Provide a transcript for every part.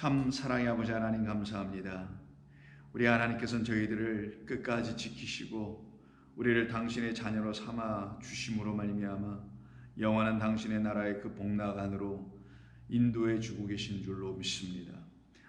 참 사랑의 아버지 하나님 감사합니다. 우리 하나님께서는 저희들을 끝까지 지키시고 우리를 당신의 자녀로 삼아 주심으로 말미암아 영원한 당신의 나라의 그 복락 안으로 인도해 주고 계신 줄로 믿습니다.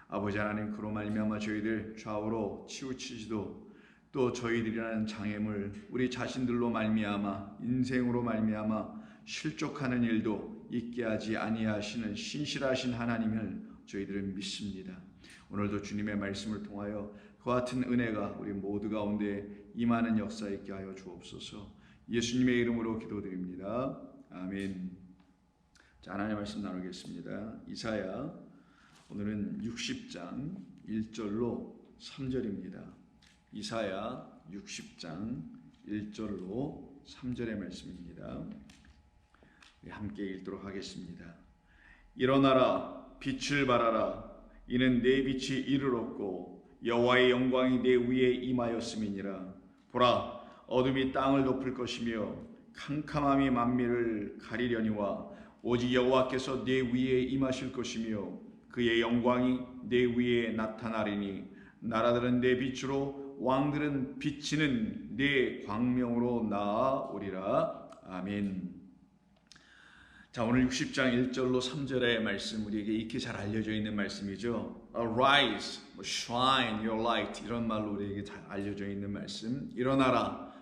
아버지 하나님, 그로 말미암아 저희들 좌우로 치우치지도 또 저희들이라는 장애물, 우리 자신들로 말미암아 인생으로 말미암아 실족하는 일도 있게 하지 아니하시는 신실하신 하나님을 저희들은 믿습니다. 오늘도 주님의 말씀을 통하여 그와 같은 은혜가 우리 모두 가운데 임하는 역사 있게 하여 주옵소서. 예수님의 이름으로 기도드립니다. 아멘. 자, 하나님의 말씀 나누겠습니다. 이사야, 오늘은 60장 1절로 3절입니다. 이사야 60장 1절로 3절의 말씀입니다. 우리 함께 읽도록 하겠습니다. 일어나라, 빛을 발하라. 이는 내 빛이 이르렀고 여호와의 영광이 내 위에 임하였음이니라. 보라, 어둠이 땅을 덮을 것이며 캄캄함이 만민을 가리려니와 오직 여호와께서 내 위에 임하실 것이며 그의 영광이 내 위에 나타나리니 나라들은 내 빛으로 왕들은 비치는 내 광명으로 나아오리라. 아멘. 자, 오늘 60장 1절로 3절의 말씀, 우리에게 익히 잘 알려져 있는 말씀이죠. Arise, shine your light, 이런 말로 우리에게 잘 알려져 있는 말씀. 일어나라,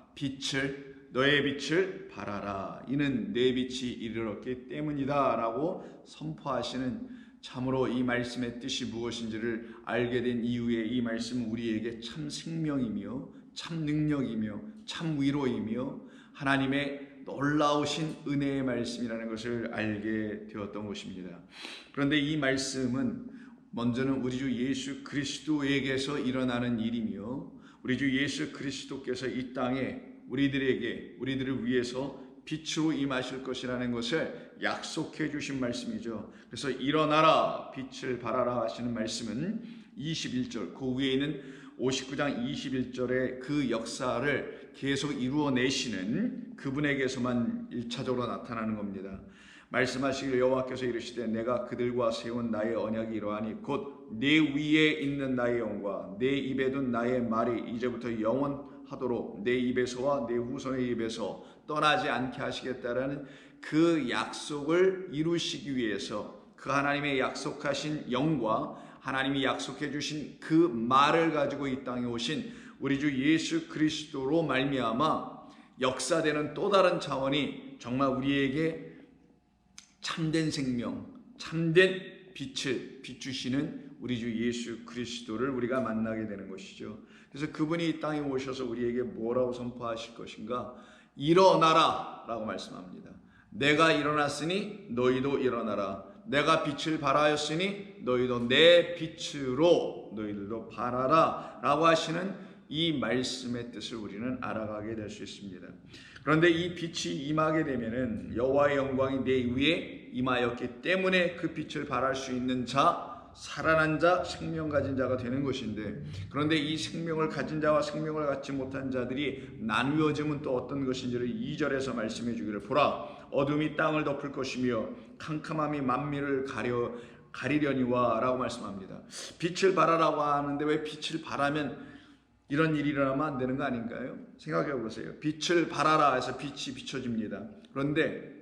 너의 빛을 발하라. 이는 내 빛이 이르렀기 때문이다 라고 선포하시는, 참으로 이 말씀의 뜻이 무엇인지를 알게 된 이후에 이 말씀은 우리에게 참 생명이며 참 능력이며 참 위로이며 하나님의 놀라우신 은혜의 말씀이라는 것을 알게 되었던 것입니다. 그런데 이 말씀은 먼저는 우리 주 예수 그리스도에게서 일어나는 일이며 우리 주 예수 그리스도께서 이 땅에 우리들을 위해서 빛으로 임하실 것이라는 것을 약속해 주신 말씀이죠. 그래서 일어나라, 빛을 발하라 하시는 말씀은 21절, 그 위에 있는 59장 21절의 그 역사를 계속 이루어내시는 그분에게서만 1차적으로 나타나는 겁니다. 말씀하시길 여호와께서 이르시되 내가 그들과 세운 나의 언약이 이러하니 곧 내 위에 있는 나의 영과 내 입에 둔 나의 말이 이제부터 영원하도록 내 입에서와 내 후손의 입에서 떠나지 않게 하시겠다라는 그 약속을 이루시기 위해서 그 하나님의 약속하신 영과 하나님이 약속해 주신 그 말을 가지고 이 땅에 오신 우리 주 예수 그리스도로 말미암아 역사되는 또 다른 차원이 정말 우리에게 참된 생명, 참된 빛을 비추시는 우리 주 예수 그리스도를 우리가 만나게 되는 것이죠. 그래서 그분이 이 땅에 오셔서 우리에게 뭐라고 선포하실 것인가? 일어나라 라고 말씀합니다. 내가 일어났으니 너희도 일어나라. 내가 빛을 발하였으니 너희도 내 빛으로 너희들도 발하라 라고 하시는 이 말씀의 뜻을 우리는 알아가게 될 수 있습니다. 그런데 이 빛이 임하게 되면은 여호와의 영광이 내 위에 임하였기 때문에 그 빛을 발할 수 있는 자, 살아난 자, 생명 가진 자가 되는 것인데, 그런데 이 생명을 가진 자와 생명을 갖지 못한 자들이 나누어짐은 또 어떤 것인지를 2절에서 말씀해 주기를, 보라, 어둠이 땅을 덮을 것이며 캄캄함이 만민을 가리려니와 라고 말씀합니다. 빛을 발하라고 하는데 왜 빛을 발하면 이런 일이 일어나면 안 되는 거 아닌가요? 생각해 보세요. 빛을 발하라 해서 빛이 비춰집니다. 그런데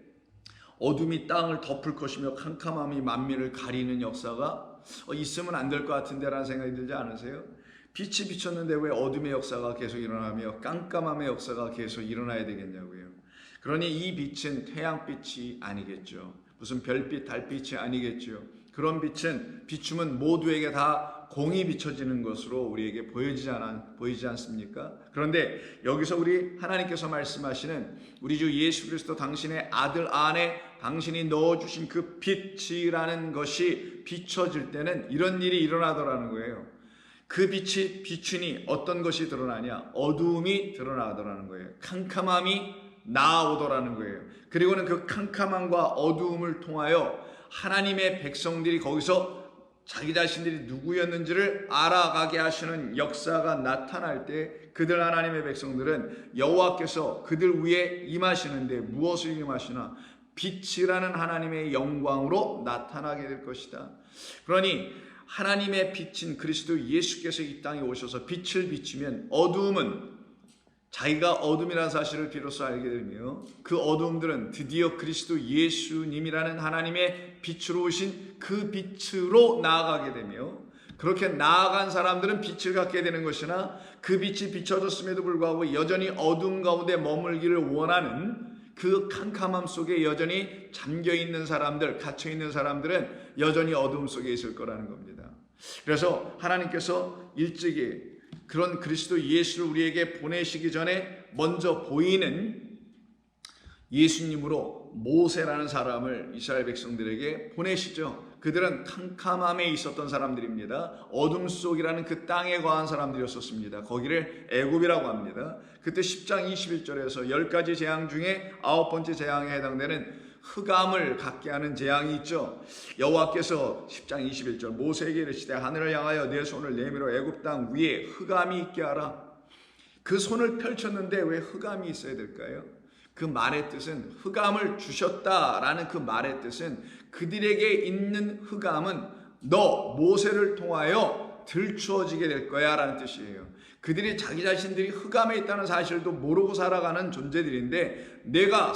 어둠이 땅을 덮을 것이며 캄캄함이 만민을 가리는 역사가 있으면 안 될 것 같은데 라는 생각이 들지 않으세요? 빛이 비쳤는데 왜 어둠의 역사가 계속 일어나며 깜깜함의 역사가 계속 일어나야 되겠냐고요. 그러니 이 빛은 태양빛이 아니겠죠. 무슨 별빛, 달빛이 아니겠죠. 그런 빛은 비추면 모두에게 다 공이 비춰지는 것으로 우리에게 보이지 않습니까? 그런데 여기서 우리 하나님께서 말씀하시는 우리 주 예수 그리스도 당신의 아들 안에 당신이 넣어주신 그 빛이라는 것이 비춰질 때는 이런 일이 일어나더라는 거예요. 그 빛이 비추니 어떤 것이 드러나냐? 어두움이 드러나더라는 거예요. 캄캄함이 나오더라는 거예요. 그리고는 그 캄캄함과 어두움을 통하여 하나님의 백성들이 거기서 자기 자신들이 누구였는지를 알아가게 하시는 역사가 나타날 때 그들 하나님의 백성들은 여호와께서 그들 위에 임하시는데 무엇을 임하시나? 빛이라는 하나님의 영광으로 나타나게 될 것이다. 그러니 하나님의 빛인 그리스도 예수께서 이 땅에 오셔서 빛을 비추면 어두움은 자기가 어둠이라는 사실을 비로소 알게 되며 그 어두움들은 드디어 그리스도 예수님이라는 하나님의 빛으로 오신 그 빛으로 나아가게 되며 그렇게 나아간 사람들은 빛을 갖게 되는 것이나 그 빛이 비춰졌음에도 불구하고 여전히 어둠 가운데 머물기를 원하는 그 캄캄함 속에 여전히 잠겨있는 사람들, 갇혀있는 사람들은 여전히 어둠 속에 있을 거라는 겁니다. 그래서 하나님께서 일찍이 그런 그리스도 예수를 우리에게 보내시기 전에 먼저 보이는 예수님으로 모세라는 사람을 이스라엘 백성들에게 보내시죠. 그들은 캄캄함에 있었던 사람들입니다. 어둠 속이라는 그 땅에 거한 사람들이었었습니다. 거기를 애굽이라고 합니다. 그때 10장 21절에서 10가지 재앙 중에 9번째 재앙에 해당되는 흑암을 갖게 하는 재앙이 있죠. 여호와께서 10장 21절 모세에게 이르시되 하늘을 향하여 내 손을 내밀어 애굽 땅 위에 흑암이 있게 하라. 그 손을 펼쳤는데 왜 흑암이 있어야 될까요? 그 말의 뜻은 흑암을 주셨다라는 그 말의 뜻은 그들에게 있는 흑암은 너 모세를 통하여 들추어지게 될 거야 라는 뜻이에요. 그들이 자기 자신들이 흑암에 있다는 사실도 모르고 살아가는 존재들인데 내가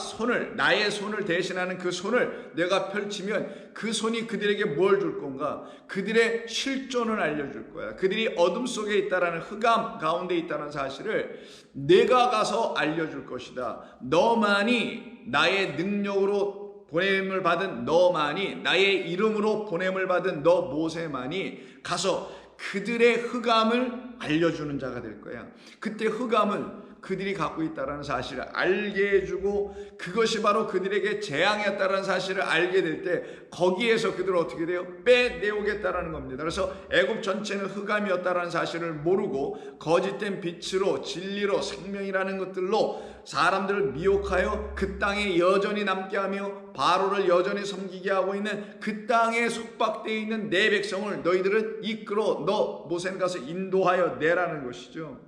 나의 손을 대신하는 그 손을 내가 펼치면 그 손이 그들에게 뭘 줄 건가? 그들의 실존을 알려줄 거야. 그들이 어둠 속에 있다라는 흑암 가운데 있다는 사실을 내가 가서 알려줄 것이다. 너만이 나의 능력으로 보냄을 받은 너만이 나의 이름으로 보냄을 받은 너 모세만이 가서 그들의 흑암을 알려주는 자가 될 거야. 그때 흑암을 그들이 갖고 있다는 사실을 알게 해주고 그것이 바로 그들에게 재앙이었다는 사실을 알게 될 때 거기에서 그들은 어떻게 돼요? 빼내오겠다라는 겁니다. 그래서 애굽 전체는 흑암이었다는 사실을 모르고 거짓된 빛으로 진리로 생명이라는 것들로 사람들을 미혹하여 그 땅에 여전히 남게 하며 바로를 여전히 섬기게 하고 있는 그 땅에 속박되어 있는 내 백성을 너희들은 이끌어 너 모세는 가서 인도하여 내라는 것이죠.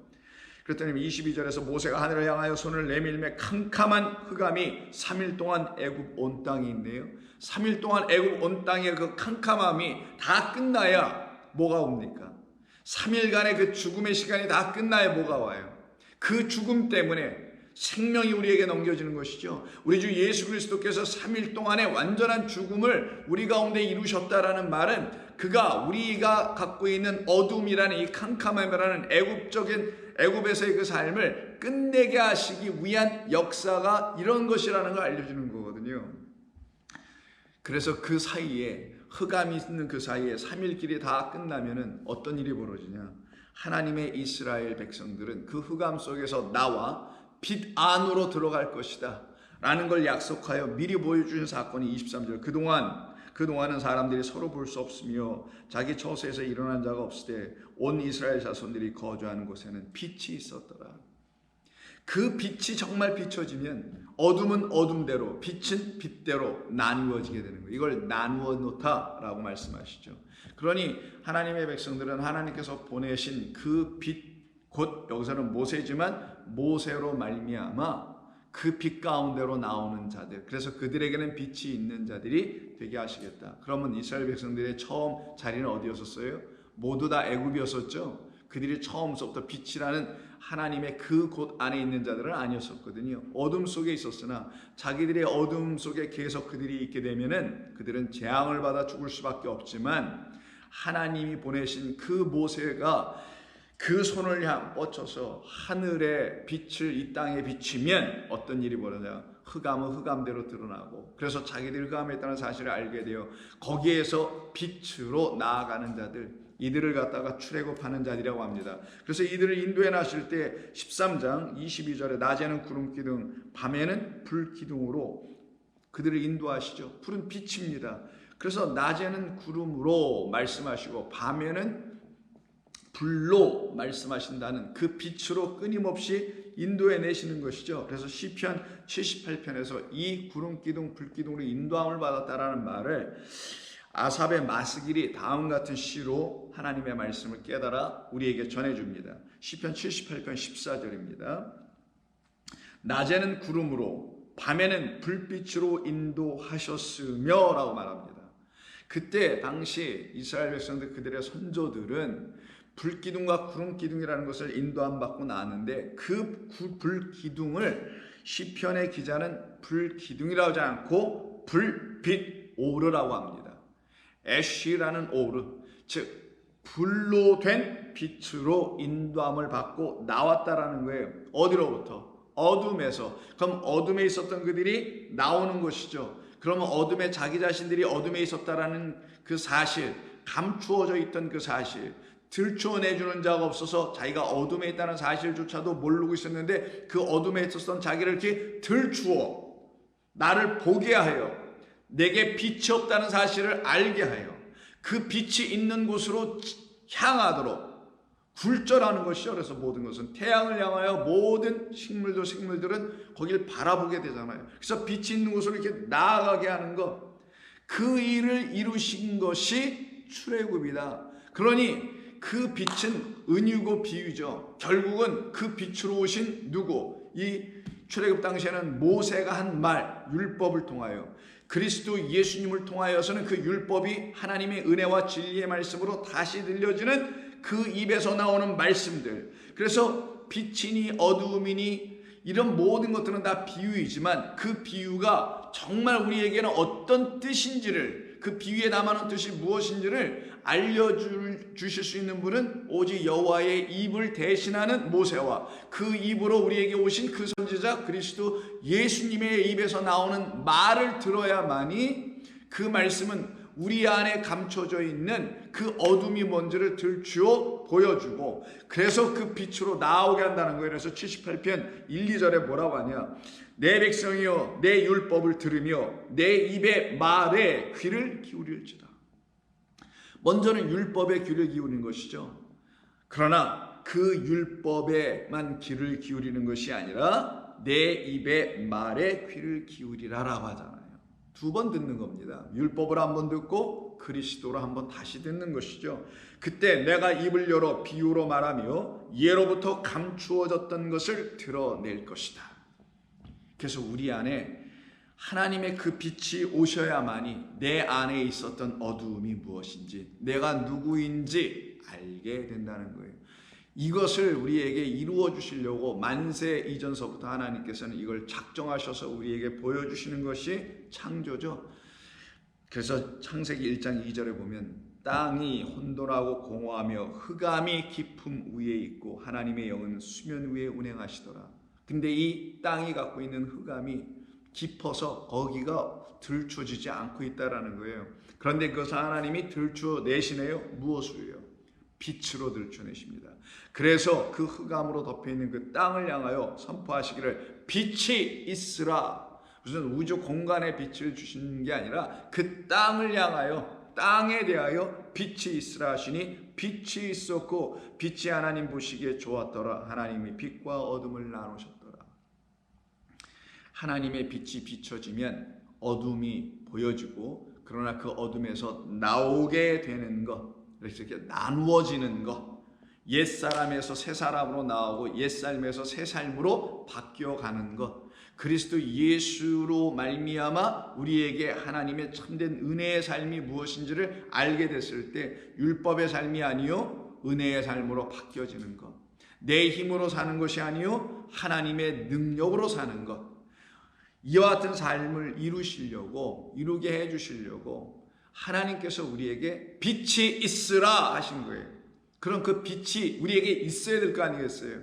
그랬더니 22절에서 모세가 하늘을 향하여 손을 내밀매 캄캄한 흑암이 3일 동안 애굽 온 땅에 있네요. 3일 동안 애굽 온 땅의 그 캄캄함이 다 끝나야 뭐가 옵니까? 3일간의 그 죽음의 시간이 다 끝나야 뭐가 와요? 그 죽음 때문에 생명이 우리에게 넘겨지는 것이죠. 우리 주 예수 그리스도께서 3일 동안의 완전한 죽음을 우리 가운데 이루셨다라는 말은 그가 우리가 갖고 있는 어둠이라는 이 캄캄함이라는 애굽에서의 그 삶을 끝내게 하시기 위한 역사가 이런 것이라는 걸 알려주는 거거든요. 그래서 그 사이에 흑암이 있는 그 사이에 3일 길이 다 끝나면은 어떤 일이 벌어지냐? 하나님의 이스라엘 백성들은 그 흑암 속에서 나와 빛 안으로 들어갈 것이다 라는 걸 약속하여 미리 보여주신 사건이 23절 그동안은 사람들이 서로 볼 수 없으며 자기 처소에서 일어난 자가 없을 때 온 이스라엘 자손들이 거주하는 곳에는 빛이 있었더라. 그 빛이 정말 비춰지면 어둠은 어둠대로 빛은 빛대로 나누어지게 되는 거예요. 이걸 나누어 놓다라고 말씀하시죠. 그러니 하나님의 백성들은 하나님께서 보내신 그 빛 곧 여기서는 모세지만 모세로 말미암아 그 빛 가운데로 나오는 자들, 그래서 그들에게는 빛이 있는 자들이 되게 하시겠다. 그러면 이스라엘 백성들의 처음 자리는 어디였었어요? 모두 다 애굽이었었죠. 그들이 처음부터 빛이라는 하나님의 그 곳 안에 있는 자들은 아니었었거든요. 어둠 속에 있었으나 자기들의 어둠 속에 계속 그들이 있게 되면은 그들은 재앙을 받아 죽을 수밖에 없지만 하나님이 보내신 그 모세가 그 손을 뻗쳐서 하늘의 빛을 이 땅에 비치면 어떤 일이 벌어져요? 흑암은 흑암대로 드러나고 그래서 자기들이 흑암에 있다는 사실을 알게 되어 거기에서 빛으로 나아가는 자들, 이들을 갖다가 출애굽하는 자들이라고 합니다. 그래서 이들을 인도해 나실 때 13장 22절에 낮에는 구름 기둥 밤에는 불 기둥으로 그들을 인도하시죠. 불은 빛입니다. 그래서 낮에는 구름으로 말씀하시고 밤에는 불로 말씀하신다는 그 빛으로 끊임없이 인도해 내시는 것이죠. 그래서 시편 78편에서 이 구름기둥 불기둥으로 인도함을 받았다라는 말을 아삽의 마스길이 다음 같은 시로 하나님의 말씀을 깨달아 우리에게 전해줍니다. 시편 78편 14절입니다. 낮에는 구름으로 밤에는 불빛으로 인도하셨으며 라고 말합니다. 그때 당시 이스라엘 백성들, 그들의 선조들은 불기둥과 구름기둥이라는 것을 인도함 받고 나왔는데, 그 불기둥을 시편의 기자는 불기둥이라고 하지 않고 불빛 오르라고 합니다. 애쉬라는 오르, 즉 불로 된 빛으로 인도함을 받고 나왔다라는 거예요. 어디로부터? 어둠에서. 그럼 어둠에 있었던 그들이 나오는 것이죠. 그러면 어둠에, 자기 자신들이 어둠에 있었다라는 그 사실, 감추어져 있던 그 사실, 들추어내주는 자가 없어서 자기가 어둠에 있다는 사실조차도 모르고 있었는데, 그 어둠에 있었던 자기를 이렇게 들추어 나를 보게 하여 내게 빛이 없다는 사실을 알게 하여 그 빛이 있는 곳으로 향하도록 굴절하는 것이죠. 그래서 모든 것은 태양을 향하여 모든 생물들은 거기를 바라보게 되잖아요. 그래서 빛이 있는 곳으로 이렇게 나아가게 하는 것, 그 일을 이루신 것이 출애굽이다. 그러니 그 빛은 은유고 비유죠. 결국은 그 빛으로 오신 누구? 이 출애굽 당시에는 모세가 한 말, 율법을 통하여, 그리스도 예수님을 통하여서는 그 율법이 하나님의 은혜와 진리의 말씀으로 다시 들려지는 그 입에서 나오는 말씀들. 그래서 빛이니 어두움이니 이런 모든 것들은 다 비유이지만, 그 비유가 정말 우리에게는 어떤 뜻인지를, 그 비유에 담아놓은 뜻이 무엇인지를 알려주실 수 있는 분은 오직 여호와의 입을 대신하는 모세와 그 입으로 우리에게 오신 그 선지자 그리스도 예수님의 입에서 나오는 말을 들어야만이 그 말씀은 우리 안에 감춰져 있는 그 어둠이 뭔지를 들추어 보여주고, 그래서 그 빛으로 나오게 한다는 거예요. 그래서 78편 1, 2절에 뭐라고 하냐? 내 백성이여 내 율법을 들으며 내 입의 말에 귀를 기울일지다. 먼저는 율법에 귀를 기울이는 것이죠. 그러나 그 율법에만 귀를 기울이는 것이 아니라 내 입의 말에 귀를 기울이라라고 하잖아요. 두 번 듣는 겁니다. 율법을 한 번 듣고 그리스도로 한 번 다시 듣는 것이죠. 그때 내가 입을 열어 비유로 말하며 예로부터 감추어졌던 것을 드러낼 것이다. 그래서 우리 안에 하나님의 그 빛이 오셔야만이 내 안에 있었던 어두움이 무엇인지, 내가 누구인지 알게 된다는 거예요. 이것을 우리에게 이루어 주시려고 만세 이전서부터 하나님께서는 이걸 작정하셔서 우리에게 보여주시는 것이 창조죠. 그래서 창세기 1장 2절에 보면 땅이 혼돈하고 공허하며 흑암이 깊음 위에 있고 하나님의 영은 수면 위에 운행하시더라. 근데 이 땅이 갖고 있는 흑암이 깊어서 거기가 들춰지지 않고 있다라는 거예요. 그런데 그것을 하나님이 들춰내시네요. 무엇으로요? 빛으로 들춰내십니다. 그래서 그 흑암으로 덮여있는 그 땅을 향하여 선포하시기를 빛이 있으라. 무슨 우주 공간에 빛을 주시는 게 아니라 그 땅을 향하여, 땅에 대하여 빛이 있으라 하시니 빛이 있었고 빛이 하나님 보시기에 좋았더라. 하나님이 빛과 어둠을 나누셨더라. 하나님의 빛이 비춰지면 어둠이 보여지고, 그러나 그 어둠에서 나오게 되는 것, 이렇게 나누어지는 것, 옛사람에서 새사람으로 나오고 옛삶에서 새삶으로 바뀌어가는 것, 그리스도 예수로 말미암아 우리에게 하나님의 참된 은혜의 삶이 무엇인지를 알게 됐을 때 율법의 삶이 아니요 은혜의 삶으로 바뀌어지는 것, 내 힘으로 사는 것이 아니요 하나님의 능력으로 사는 것, 이와 같은 삶을 이루게 해주시려고 하나님께서 우리에게 빛이 있으라 하신 거예요. 그럼 그 빛이 우리에게 있어야 될 거 아니겠어요?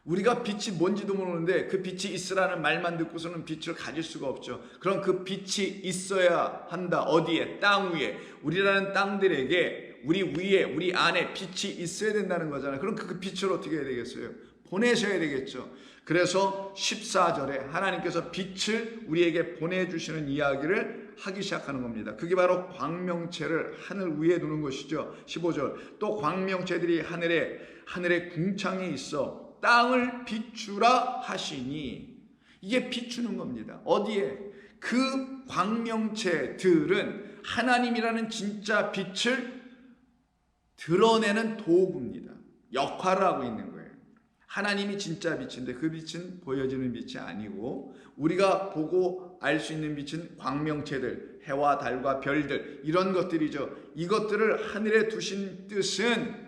우리가 빛이 뭔지도 모르는데 그 빛이 있으라는 말만 듣고서는 빛을 가질 수가 없죠. 그럼 그 빛이 있어야 한다. 어디에? 땅 위에. 우리라는 땅들에게 우리 위에, 우리 안에 빛이 있어야 된다는 거잖아요. 그럼 그 빛을 어떻게 해야 되겠어요? 보내셔야 되겠죠. 그래서 14절에 하나님께서 빛을 우리에게 보내주시는 이야기를 하기 시작하는 겁니다. 그게 바로 광명체를 하늘 위에 두는 것이죠. 15절 또 광명체들이 하늘에 궁창에 있어 땅을 비추라 하시니, 이게 비추는 겁니다. 어디에? 그 광명체들은 하나님이라는 진짜 빛을 드러내는 도구입니다. 역할을 하고 있는 거예요. 하나님이 진짜 빛인데 그 빛은 보여지는 빛이 아니고 우리가 보고 알 수 있는 빛은 광명체들, 해와 달과 별들 이런 것들이죠. 이것들을 하늘에 두신 뜻은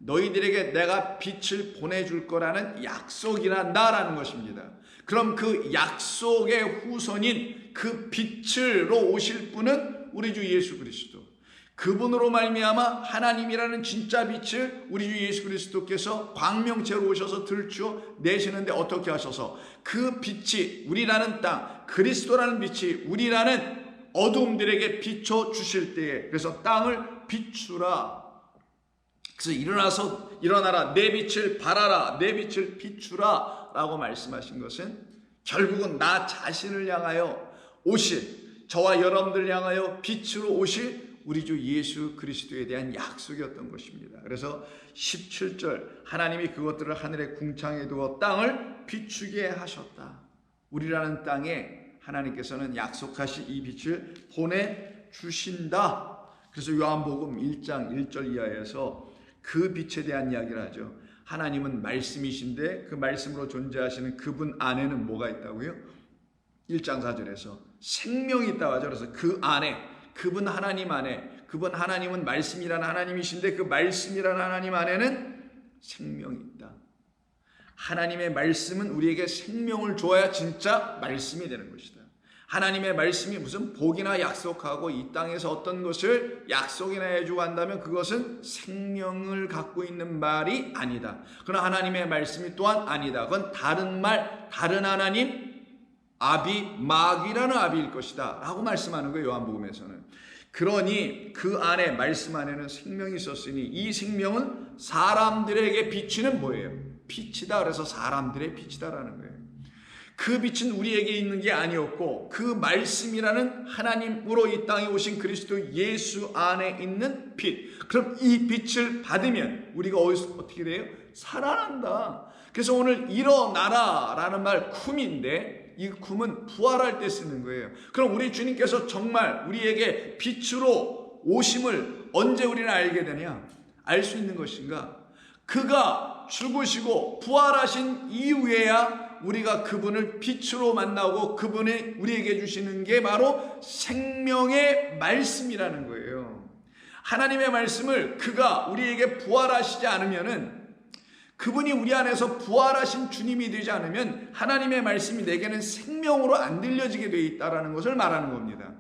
너희들에게 내가 빛을 보내줄 거라는 약속이란다라는 것입니다. 그럼 그 약속의 후손인 그 빛으로 오실 분은 우리 주 예수 그리스도. 그분으로 말미암아 하나님이라는 진짜 빛을 우리 주 예수 그리스도께서 광명체로 오셔서 들추어 내시는데 어떻게 하셔서 그 빛이 우리라는 땅, 그리스도라는 빛이 우리라는 어둠들에게 비춰 주실 때에 그래서 땅을 비추라. 그래서 일어나라 내 빛을 발하라 내 빛을 비추라 라고 말씀하신 것은 결국은 나 자신을 향하여 오실 저와 여러분들을 향하여 빛으로 오실 우리 주 예수 그리스도에 대한 약속이었던 것입니다. 그래서 17절 하나님이 그것들을 하늘에 궁창에 두어 땅을 비추게 하셨다. 우리라는 땅에 하나님께서는 약속하신 이 빛을 보내주신다. 그래서 요한복음 1장 1절 이하에서 그 빛에 대한 이야기를 하죠. 하나님은 말씀이신데 그 말씀으로 존재하시는 그분 안에는 뭐가 있다고요? 1장 4절에서 생명이 있다고 하죠. 그래서 그 안에 그분 하나님 안에 그분 하나님은 말씀이라는 하나님이신데 그 말씀이라는 하나님 안에는 생명이 있다. 하나님의 말씀은 우리에게 생명을 주어야 진짜 말씀이 되는 것이다. 하나님의 말씀이 무슨 복이나 약속하고 이 땅에서 어떤 것을 약속이나 해주고 한다면 그것은 생명을 갖고 있는 말이 아니다. 그러나 하나님의 말씀이 또한 아니다. 그건 다른 말, 다른 하나님, 아비, 마귀라는 아비일 것이다 라고 말씀하는 거예요. 요한복음에서는. 그러니 그 안에 말씀 안에는 생명이 있었으니 이 생명은 사람들에게 비치는 뭐예요? 빛이다. 그래서 사람들의 빛이다라는 거예요. 그 빛은 우리에게 있는 게 아니었고 그 말씀이라는 하나님으로 이 땅에 오신 그리스도 예수 안에 있는 빛. 그럼 이 빛을 받으면 우리가 어떻게 돼요? 살아난다. 그래서 오늘 일어나라 라는 말 쿰인데 이 쿰은 부활할 때 쓰는 거예요. 그럼 우리 주님께서 정말 우리에게 빛으로 오심을 언제 우리는 알게 되냐? 알 수 있는 것인가? 그가 죽으시고 부활하신 이후에야 우리가 그분을 빛으로 만나고 그분이 우리에게 주시는 게 바로 생명의 말씀이라는 거예요. 하나님의 말씀을 그가 우리에게 부활하시지 않으면은 그분이 우리 안에서 부활하신 주님이 되지 않으면 하나님의 말씀이 내게는 생명으로 안 들려지게 되어 있다는 것을 말하는 겁니다.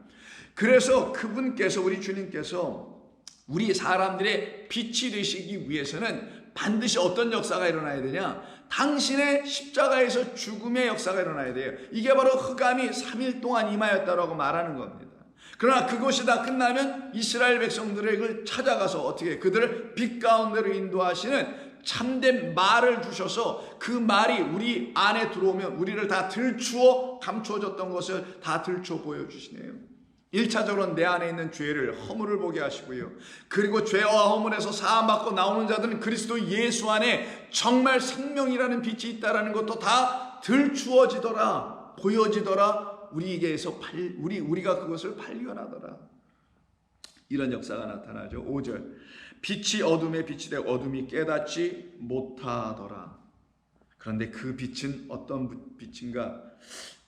그래서 그분께서 우리 주님께서 우리 사람들의 빛이 되시기 위해서는 반드시 어떤 역사가 일어나야 되냐? 당신의 십자가에서 죽음의 역사가 일어나야 돼요. 이게 바로 흑암이 3일 동안 임하였다라고 말하는 겁니다. 그러나 그것이 다 끝나면 이스라엘 백성들을 찾아가서 어떻게 그들을 빛 가운데로 인도하시는 참된 말을 주셔서 그 말이 우리 안에 들어오면 우리를 다 들추어 감추어졌던 것을 다 들추어 보여주시네요. 1차적으로는 내 안에 있는 죄를 허물을 보게 하시고요. 그리고 죄와 허물에서 사함받고 나오는 자들은 그리스도 예수 안에 정말 생명이라는 빛이 있다는 것도 다 들추어지더라, 보여지더라. 우리에게서 우리가 그것을 발견하더라. 이런 역사가 나타나죠. 5절 빛이 어둠에 빛이 되고 어둠이 깨닫지 못하더라. 그런데 그 빛은 어떤 빛인가?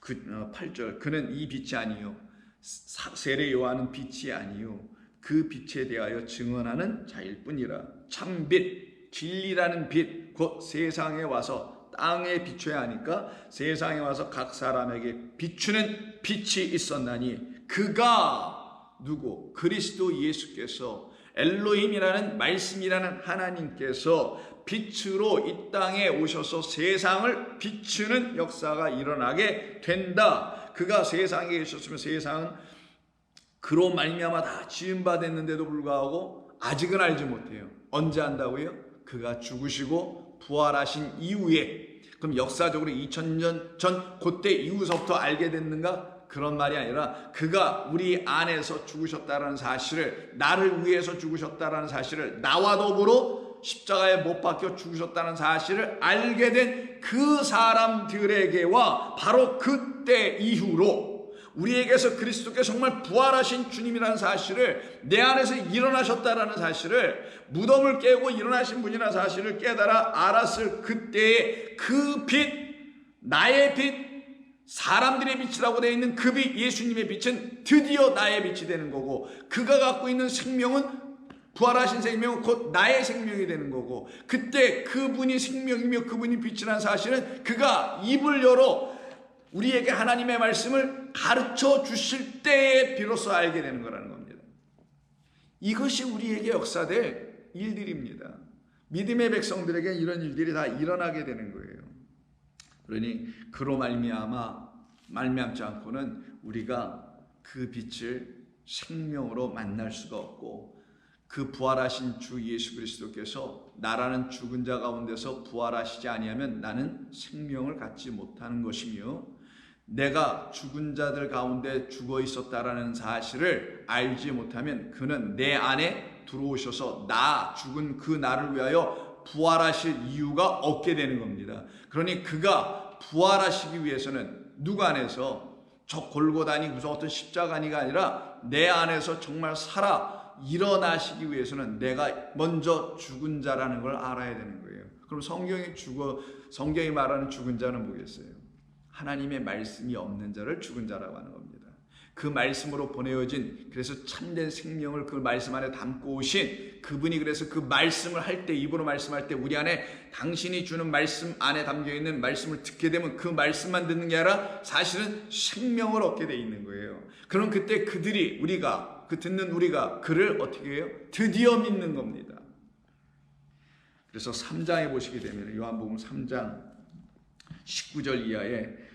8절 그는 이 빛이 아니요 세례 요한은 빛이 아니요 그 빛에 대하여 증언하는 자일 뿐이라. 참빛 진리라는 빛 곧 세상에 와서 땅에 비춰야 하니까 세상에 와서 각 사람에게 비추는 빛이 있었나니 그가 누구? 그리스도 예수께서 엘로힘이라는 말씀이라는 하나님께서 빛으로 이 땅에 오셔서 세상을 비추는 역사가 일어나게 된다. 그가 세상에 계셨으면 세상은 그로 말미암아 다 지음받았는데도 불구하고 아직은 알지 못해요. 언제 안다고요? 그가 죽으시고 부활하신 이후에. 그럼 역사적으로 2000년 전 그때 이후서부터 알게 됐는가? 그런 말이 아니라 그가 우리 안에서 죽으셨다는 사실을, 나를 위해서 죽으셨다는 사실을, 나와 더불어 십자가에 못 박혀 죽으셨다는 사실을 알게 된 그 사람들에게와 바로 그때 이후로 우리에게서 그리스도께서 정말 부활하신 주님이라는 사실을, 내 안에서 일어나셨다라는 사실을, 무덤을 깨고 일어나신 분이라는 사실을 깨달아 알았을 그때의 그 빛, 나의 빛, 사람들의 빛이라고 되어 있는 그 빛, 예수님의 빛은 드디어 나의 빛이 되는 거고, 그가 갖고 있는 생명은, 부활하신 생명은 곧 나의 생명이 되는 거고, 그때 그분이 생명이며 그분이 빛이라는 사실은 그가 입을 열어 우리에게 하나님의 말씀을 가르쳐 주실 때에 비로소 알게 되는 거라는 겁니다. 이것이 우리에게 역사될 일들입니다. 믿음의 백성들에게 이런 일들이 다 일어나게 되는 거예요. 그러니 그로 말미암지 않고는 우리가 그 빛을 생명으로 만날 수가 없고, 그 부활하신 주 예수 그리스도께서 나라는 죽은 자 가운데서 부활하시지 아니하면 나는 생명을 갖지 못하는 것이며, 내가 죽은 자들 가운데 죽어 있었다라는 사실을 알지 못하면 그는 내 안에 들어오셔서 나 죽은 그 나를 위하여 부활하실 이유가 없게 되는 겁니다. 그러니 그가 부활하시기 위해서는 누구 안에서, 저 골고다니 무슨 어떤 십자가니가 아니라 내 안에서 정말 살아 일어나시기 위해서는 내가 먼저 죽은 자라는 걸 알아야 되는 거예요. 그럼 성경이 말하는 죽은 자는 뭐겠어요? 하나님의 말씀이 없는 자를 죽은 자라고 하는 겁니다. 그 말씀으로 보내어진, 그래서 참된 생명을 그 말씀 안에 담고 오신 그분이, 그래서 그 말씀을 할 때, 입으로 말씀할 때 우리 안에 당신이 주는 말씀 안에 담겨있는 말씀을 듣게 되면 그 말씀만 듣는 게 아니라 사실은 생명을 얻게 돼 있는 거예요. 그럼 그때 듣는 우리가 그를 어떻게 해요? 드디어 믿는 겁니다. 그래서 3장에 보시게 되면, 요한복음 3장 19절 이하에,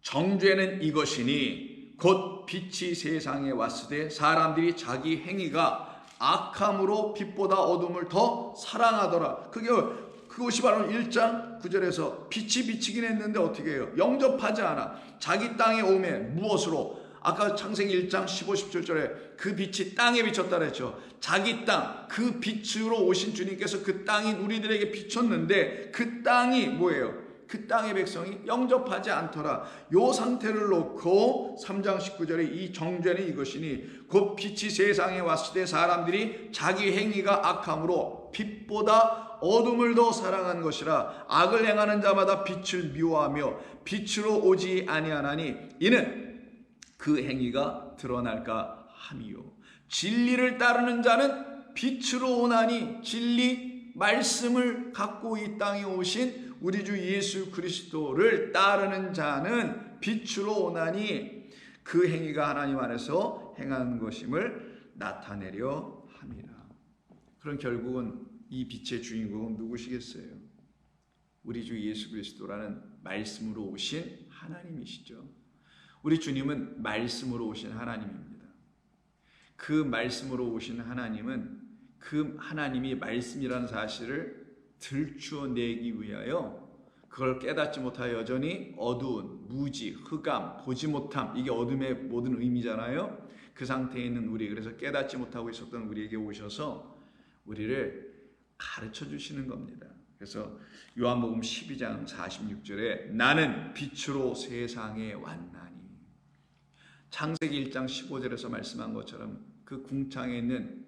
정죄는 이것이니 곧 빛이 세상에 왔으되 사람들이 자기 행위가 악함으로 빛보다 어둠을 더 사랑하더라. 그것이 바로 1장 9절에서 빛이 비치긴 했는데 어떻게 해요? 영접하지 않아. 자기 땅에 오매 무엇으로? 아까 창세기 1장 15, 17절에 그 빛이 땅에 비쳤다 그랬죠. 자기 땅, 그 빛으로 오신 주님께서 그 땅이 우리들에게 비쳤는데 그 땅이 뭐예요? 그 땅의 백성이 영접하지 않더라. 요 상태를 놓고 3장 19절에 이 정죄는 이것이니 곧 빛이 세상에 왔을 때 사람들이 자기 행위가 악함으로 빛보다 어둠을 더 사랑한 것이라. 악을 행하는 자마다 빛을 미워하며 빛으로 오지 아니하나니 이는 그 행위가 드러날까 함이요. 진리를 따르는 자는 빛으로 오나니, 진리 말씀을 갖고 이 땅에 오신 우리 주 예수 그리스도를 따르는 자는 빛으로 오나니 그 행위가 하나님 안에서 행하는 것임을 나타내려 함이라. 그럼 결국은 이 빛의 주인공은 누구시겠어요? 우리 주 예수 그리스도라는 말씀으로 오신 하나님이시죠. 우리 주님은 말씀으로 오신 하나님입니다. 그 말씀으로 오신 하나님은 그 하나님이 말씀이라는 사실을 들추어내기 위하여 그걸 깨닫지 못하여 여전히 어두운, 무지, 흑암, 보지 못함, 이게 어둠의 모든 의미잖아요. 그 상태에 있는 우리, 그래서 깨닫지 못하고 있었던 우리에게 오셔서 우리를 가르쳐 주시는 겁니다. 그래서 요한복음 12장 46절에 나는 빛으로 세상에 왔나니, 창세기 1장 15절에서 말씀한 것처럼 그 궁창에 있는,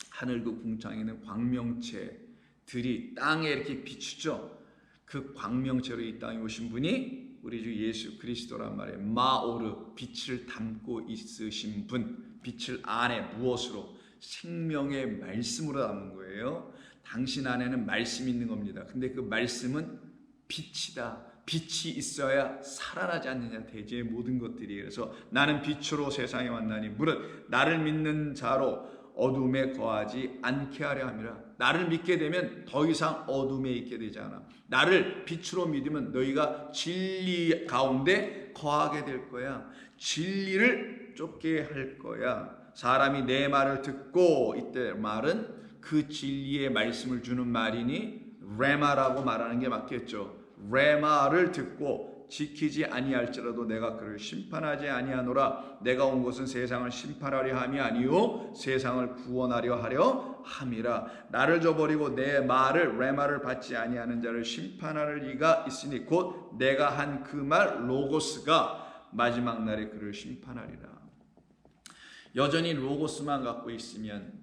하늘 그 궁창에 있는 광명체들이 땅에 이렇게 비추죠. 그 광명체로 이 땅에 오신 분이 우리 주 예수 그리스도란 말이에요. 마오르, 빛을 담고 있으신 분, 빛을 안에 무엇으로? 생명의 말씀으로 담은 거예요. 당신 안에는 말씀이 있는 겁니다. 근데 그 말씀은 빛이다. 빛이 있어야 살아나지 않느냐, 대지의 모든 것들이. 그래서 나는 빛으로 세상에 왔나니 무릇 나를 믿는 자로 어둠에 거하지 않게 하려 함이라. 나를 믿게 되면 더 이상 어둠에 있게 되지 않아. 나를 빛으로 믿으면 너희가 진리 가운데 거하게 될 거야. 진리를 쫓게 할 거야. 사람이 내 말을 듣고, 이때 말은 그 진리의 말씀을 주는 말이니 레마라고 말하는 게 맞겠죠. 레마를 듣고 지키지 아니할지라도 내가 그를 심판하지 아니하노라. 내가 온 것은 세상을 심판하려 함이 아니요 세상을 구원하려 하려 함이라. 나를 저버리고 내 말을, 레마를 받지 아니하는 자를 심판할 리가 있으니 곧 내가 한 그 말 로고스가 마지막 날에 그를 심판하리라. 여전히 로고스만 갖고 있으면,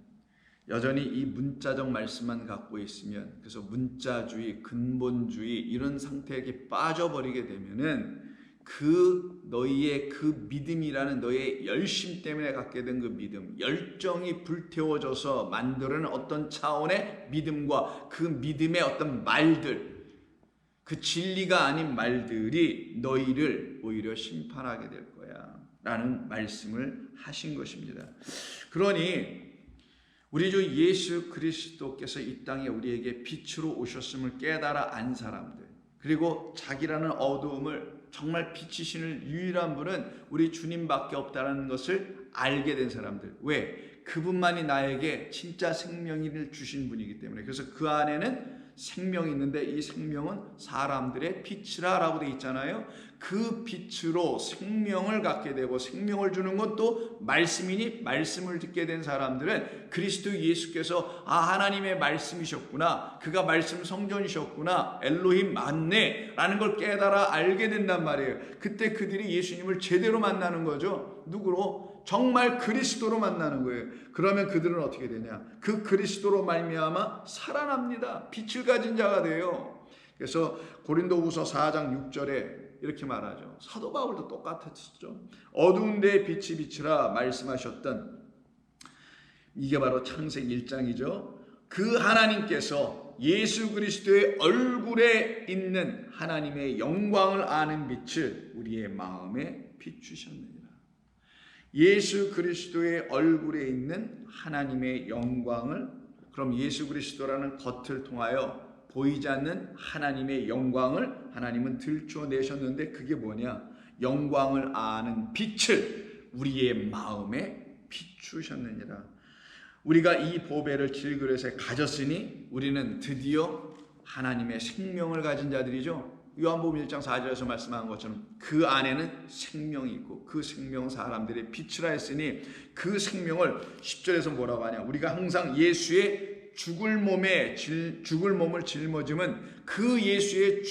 여전히 이 문자적 말씀만 갖고 있으면, 그래서 문자주의, 근본주의 이런 상태에 빠져버리게 되면은 그 너희의 그 믿음이라는 너의 열심 때문에 갖게 된 그 믿음, 열정이 불태워져서 만드는 어떤 차원의 믿음과 그 믿음의 어떤 말들, 그 진리가 아닌 말들이 너희를 오히려 심판하게 될 거야 라는 말씀을 하신 것입니다. 그러니 우리 주 예수 그리스도께서 이 땅에 우리에게 빛으로 오셨음을 깨달아 안 사람들, 그리고 자기라는 어두움을 정말 비치시는 유일한 분은 우리 주님밖에 없다는 것을 알게 된 사람들. 왜? 그분만이 나에게 진짜 생명을 주신 분이기 때문에. 그래서 그 안에는 생명이 있는데 이 생명은 사람들의 빛이라 라고 되어 있잖아요. 그 빛으로 생명을 갖게 되고, 생명을 주는 것도 말씀이니 말씀을 듣게 된 사람들은 그리스도 예수께서 하나님의 말씀이셨구나, 그가 말씀 성전이셨구나, 엘로힘 맞네 라는 걸 깨달아 알게 된단 말이에요. 그때 그들이 예수님을 제대로 만나는 거죠. 누구로? 정말 그리스도로 만나는 거예요. 그러면 그들은 어떻게 되냐? 그 그리스도로 말미암아 살아납니다. 빛을 가진 자가 돼요. 그래서 고린도후서 4장 6절에 이렇게 말하죠. 사도 바울도 똑같았죠. 어두운 데에 빛이 비치라 말씀하셨던, 이게 바로 창세기 1장이죠. 그 하나님께서 예수 그리스도의 얼굴에 있는 하나님의 영광을 아는 빛을 우리의 마음에 비추셨느니라. 예수 그리스도의 얼굴에 있는 하나님의 영광을, 그럼 예수 그리스도라는 겉을 통하여 보이지 않는 하나님의 영광을 하나님은 들춰내셨는데, 그게 뭐냐? 영광을 아는 빛을 우리의 마음에 비추셨느니라. 우리가 이 보배를 질그릇에 가졌으니 우리는 드디어 하나님의 생명을 가진 자들이죠. 요한복음 1장 4절에서 말씀한 것처럼 그 안에는 생명이 있고 그 생명은 사람들의 빛이라 했으니, 그 생명을 10절에서 뭐라고 하냐? 우리가 항상 예수의 죽을 몸을 짊어지면 그 예수의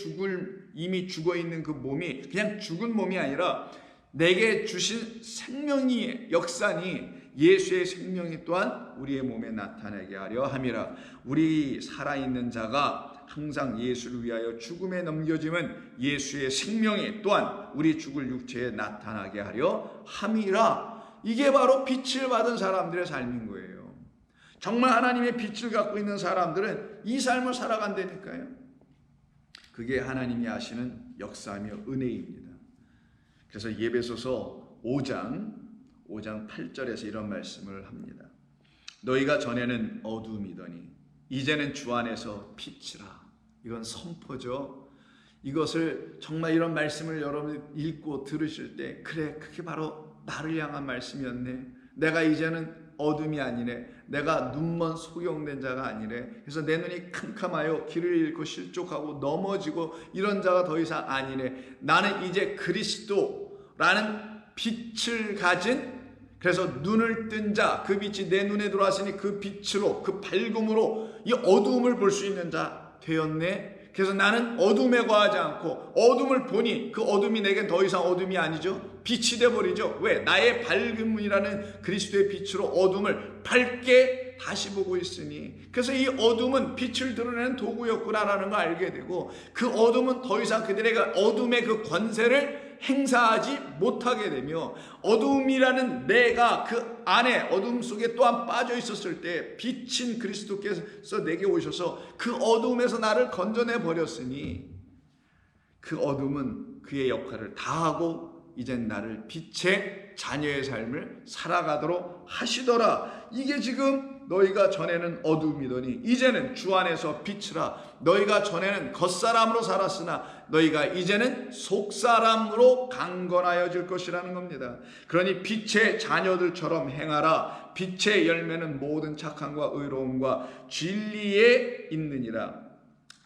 이미 죽어있는 그 몸이 그냥 죽은 몸이 아니라 내게 주신 생명이, 역사니 예수의 생명이 또한 우리의 몸에 나타나게 하려 함이라. 우리 살아있는 자가 항상 예수를 위하여 죽음에 넘겨지면 예수의 생명이 또한 우리 죽을 육체에 나타나게 하려 함이라. 이게 바로 빛을 받은 사람들의 삶인 거예요. 정말 하나님의 빛을 갖고 있는 사람들은 이 삶을 살아간다니까요. 그게 하나님이 하시는 역사며 은혜입니다. 그래서 에베소서 5장 8절에서 이런 말씀을 합니다. 너희가 전에는 어둠이더니 이제는 주 안에서 빛이라. 이건 선포죠. 이것을 정말 이런 말씀을 여러분 읽고 들으실 때, 그래, 그게 바로 나를 향한 말씀이었네. 내가 이제는 어둠이 아니네. 내가 눈먼 소경된 자가 아니래. 그래서 내 눈이 캄캄하여 길을 잃고 실족하고 넘어지고 이런 자가 더 이상 아니네. 나는 이제 그리스도라는 빛을 가진, 그래서 눈을 뜬 자, 그 빛이 내 눈에 들어왔으니 그 빛으로, 그 밝음으로 이 어두움을 볼 수 있는 자 되었네. 그래서 나는 어둠에 거하지 않고 어둠을 보니 그 어둠이 내겐 더 이상 어둠이 아니죠. 빛이 되어버리죠. 왜? 나의 밝음이라는 그리스도의 빛으로 어둠을 밝게 다시 보고 있으니, 그래서 이 어둠은 빛을 드러내는 도구였구나라는 걸 알게 되고, 그 어둠은 더 이상 그들에게 어둠의 그 권세를 행사하지 못하게 되며, 어둠이라는 내가 그 안에 어둠 속에 또한 빠져 있었을 때 빛인 그리스도께서 내게 오셔서 그 어둠에서 나를 건져내 버렸으니, 그 어둠은 그의 역할을 다하고 이젠 나를 빛의 자녀의 삶을 살아가도록 하시더라. 이게 지금 너희가 전에는 어둠이더니 이제는 주 안에서 빛이라. 너희가 전에는 겉사람으로 살았으나 너희가 이제는 속사람으로 강건하여질 것이라는 겁니다. 그러니 빛의 자녀들처럼 행하라. 빛의 열매는 모든 착함과 의로움과 진리에 있느니라.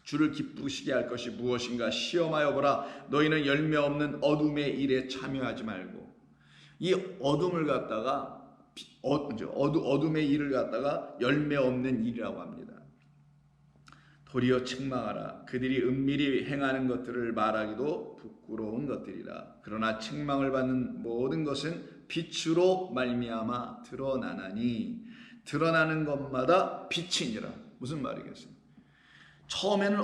주를 기쁘시게 할 것이 무엇인가 시험하여 보라. 너희는 열매 없는 어둠의 일에 참여하지 말고. 이 어둠을 갖다가 어둠의 일을 갖다가 열매 없는 일이라고 합니다. 도리어 책망하라. 그들이 은밀히 행하는 것들을 말하기도 부끄러운 것들이라. 그러나 책망을 받는 모든 것은 빛으로 말미암아 드러나나니 드러나는 것마다 빛이니라. 무슨 말이겠어요? 처음에는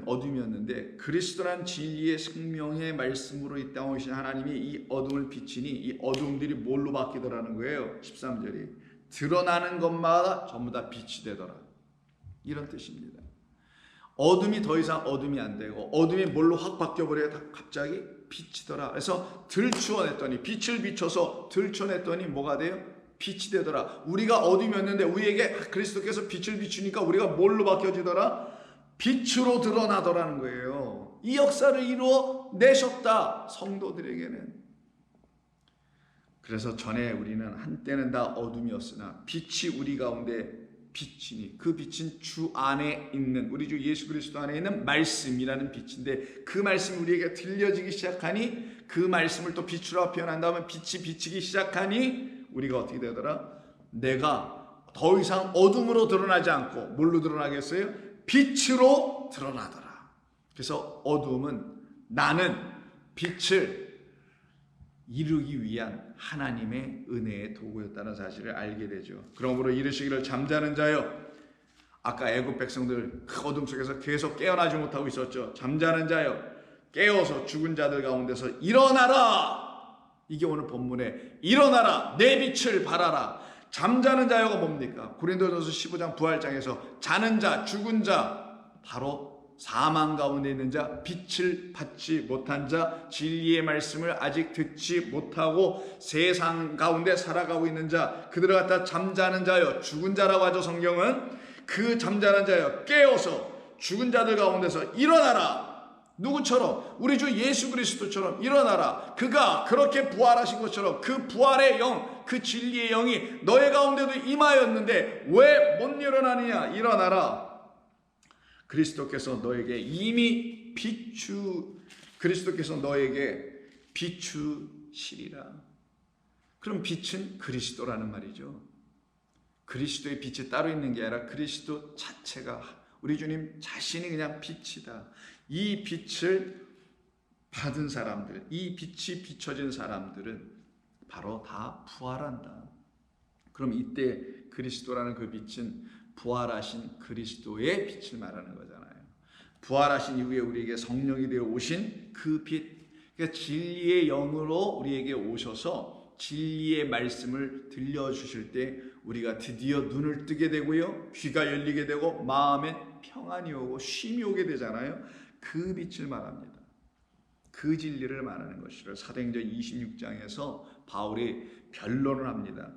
어둠이었는데 그리스도란 진리의 생명의 말씀으로 이 땅에 오신 하나님이 이 어둠을 비치니 이 어둠들이 뭘로 바뀌더라는 거예요. 13절이 드러나는 것마다 전부 다 빛이 되더라. 이런 뜻입니다. 어둠이 더 이상 어둠이 안 되고 어둠이 뭘로 확 바뀌어버려요. 갑자기 빛이더라. 그래서 들추어냈더니 빛을 비춰서 들춰냈더니 뭐가 돼요? 빛이 되더라. 우리가 어둠이었는데 우리에게 그리스도께서 빛을 비추니까 우리가 뭘로 바뀌어지더라? 빛으로 드러나더라는 거예요. 이 역사를 이루어내셨다. 성도들에게는. 그래서 전에 우리는 한때는 다 어둠이었으나 빛이 우리 가운데 빛이니 그 빛은 주 안에 있는 우리 주 예수 그리스도 안에 있는 말씀이라는 빛인데 그 말씀이 우리에게 들려지기 시작하니 그 말씀을 또 빛으로 표현한 다음에 빛이 비치기 시작하니 우리가 어떻게 되더라? 내가 더 이상 어둠으로 드러나지 않고 뭘로 드러나겠어요? 빛으로 드러나더라. 그래서 어둠은 나는 빛을 이루기 위한 하나님의 은혜의 도구였다는 사실을 알게 되죠. 그러므로 이르시기를 잠자는 자여, 아까 애굽 백성들 그 어둠 속에서 계속 깨어나지 못하고 있었죠. 잠자는 자여 깨어서 죽은 자들 가운데서 일어나라. 이게 오늘 본문에 일어나라 내 빛을 발하라. 잠자는 자여가 뭡니까? 고린도전서 15장 부활장에서 자는 자, 죽은 자, 바로 사망 가운데 있는 자, 빛을 받지 못한 자, 진리의 말씀을 아직 듣지 못하고 세상 가운데 살아가고 있는 자, 그들을 갖다 잠자는 자여, 죽은 자라고 하죠. 성경은 그 잠자는 자여 깨어서 죽은 자들 가운데서 일어나라. 누구처럼? 우리 주 예수 그리스도처럼 일어나라. 그가 그렇게 부활하신 것처럼 그 부활의 영, 그 진리의 영이 너의 가운데도 임하였는데 왜 못 일어나느냐? 일어나라. 그리스도께서 너에게 이미 그리스도께서 너에게 비추시리라. 그럼 빛은 그리스도라는 말이죠. 그리스도의 빛이 따로 있는 게 아니라 그리스도 자체가, 우리 주님 자신이 그냥 빛이다. 이 빛을 받은 사람들, 이 빛이 비춰진 사람들은 바로 다 부활한다. 그럼 이때 그리스도라는 그 빛은 부활하신 그리스도의 빛을 말하는 거잖아요. 부활하신 이후에 우리에게 성령이 되어 오신 그 빛, 그러니까 진리의 영으로 우리에게 오셔서 진리의 말씀을 들려주실 때 우리가 드디어 눈을 뜨게 되고요, 귀가 열리게 되고 마음에 평안이 오고 쉼이 오게 되잖아요. 그 빛을 말합니다. 그 진리를 말하는 것이죠. 사도행전 26장에서 바울이 변론을 합니다.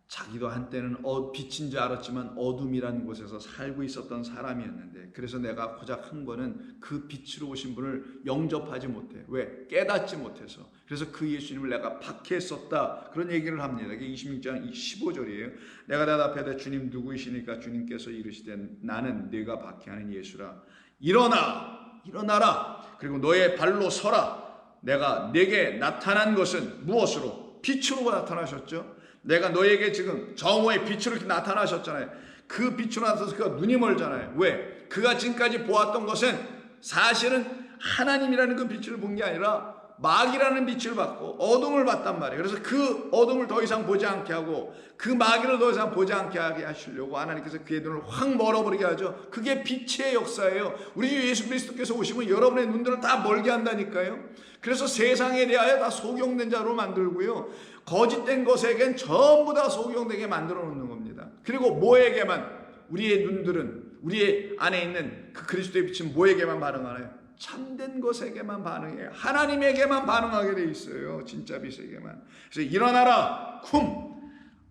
자기도 한때는 빛인 줄 알았지만 어둠이라는 곳에서 살고 있었던 사람이었는데, 그래서 내가 고작 한 거는 그 빛으로 오신 분을 영접하지 못해. 왜? 깨닫지 못해서. 그래서 그 예수님을 내가 박해했었다. 그런 얘기를 합니다. 이게 26장 15절이에요. 내가 대답하되 주님 누구이시니까? 주님께서 이르시되 나는 네가 박해하는 예수라. 일어나라. 그리고 너의 발로 서라. 내가 네게 나타난 것은 무엇으로? 빛으로 나타나셨죠. 내가 너에게 지금 정오의 빛으로 이렇게 나타나셨잖아요. 그 빛으로 나타나서 그가 눈이 멀잖아요. 왜? 그가 지금까지 보았던 것은 사실은 하나님이라는 그 빛을 본 게 아니라 마귀라는 빛을 받고 어둠을 봤단 말이에요. 그래서 그 어둠을 더 이상 보지 않게 하고 그 마귀를 더 이상 보지 않게 하게 하시려고 하나님께서 그의 눈을 확 멀어버리게 하죠. 그게 빛의 역사예요. 우리 주 예수 그리스도께서 오시면 여러분의 눈들을 다 멀게 한다니까요. 그래서 세상에 대하여 다 소경된 자로 만들고요, 거짓된 것에겐 전부 다 소경되게 만들어 놓는 겁니다. 그리고 뭐에게만, 우리의 눈들은, 우리의 안에 있는 그 그리스도의 빛은 뭐에게만 반응하나요? 참된 것에게만 반응해요. 하나님에게만 반응하게 돼 있어요. 진짜 빛에게만. 그래서 일어나라.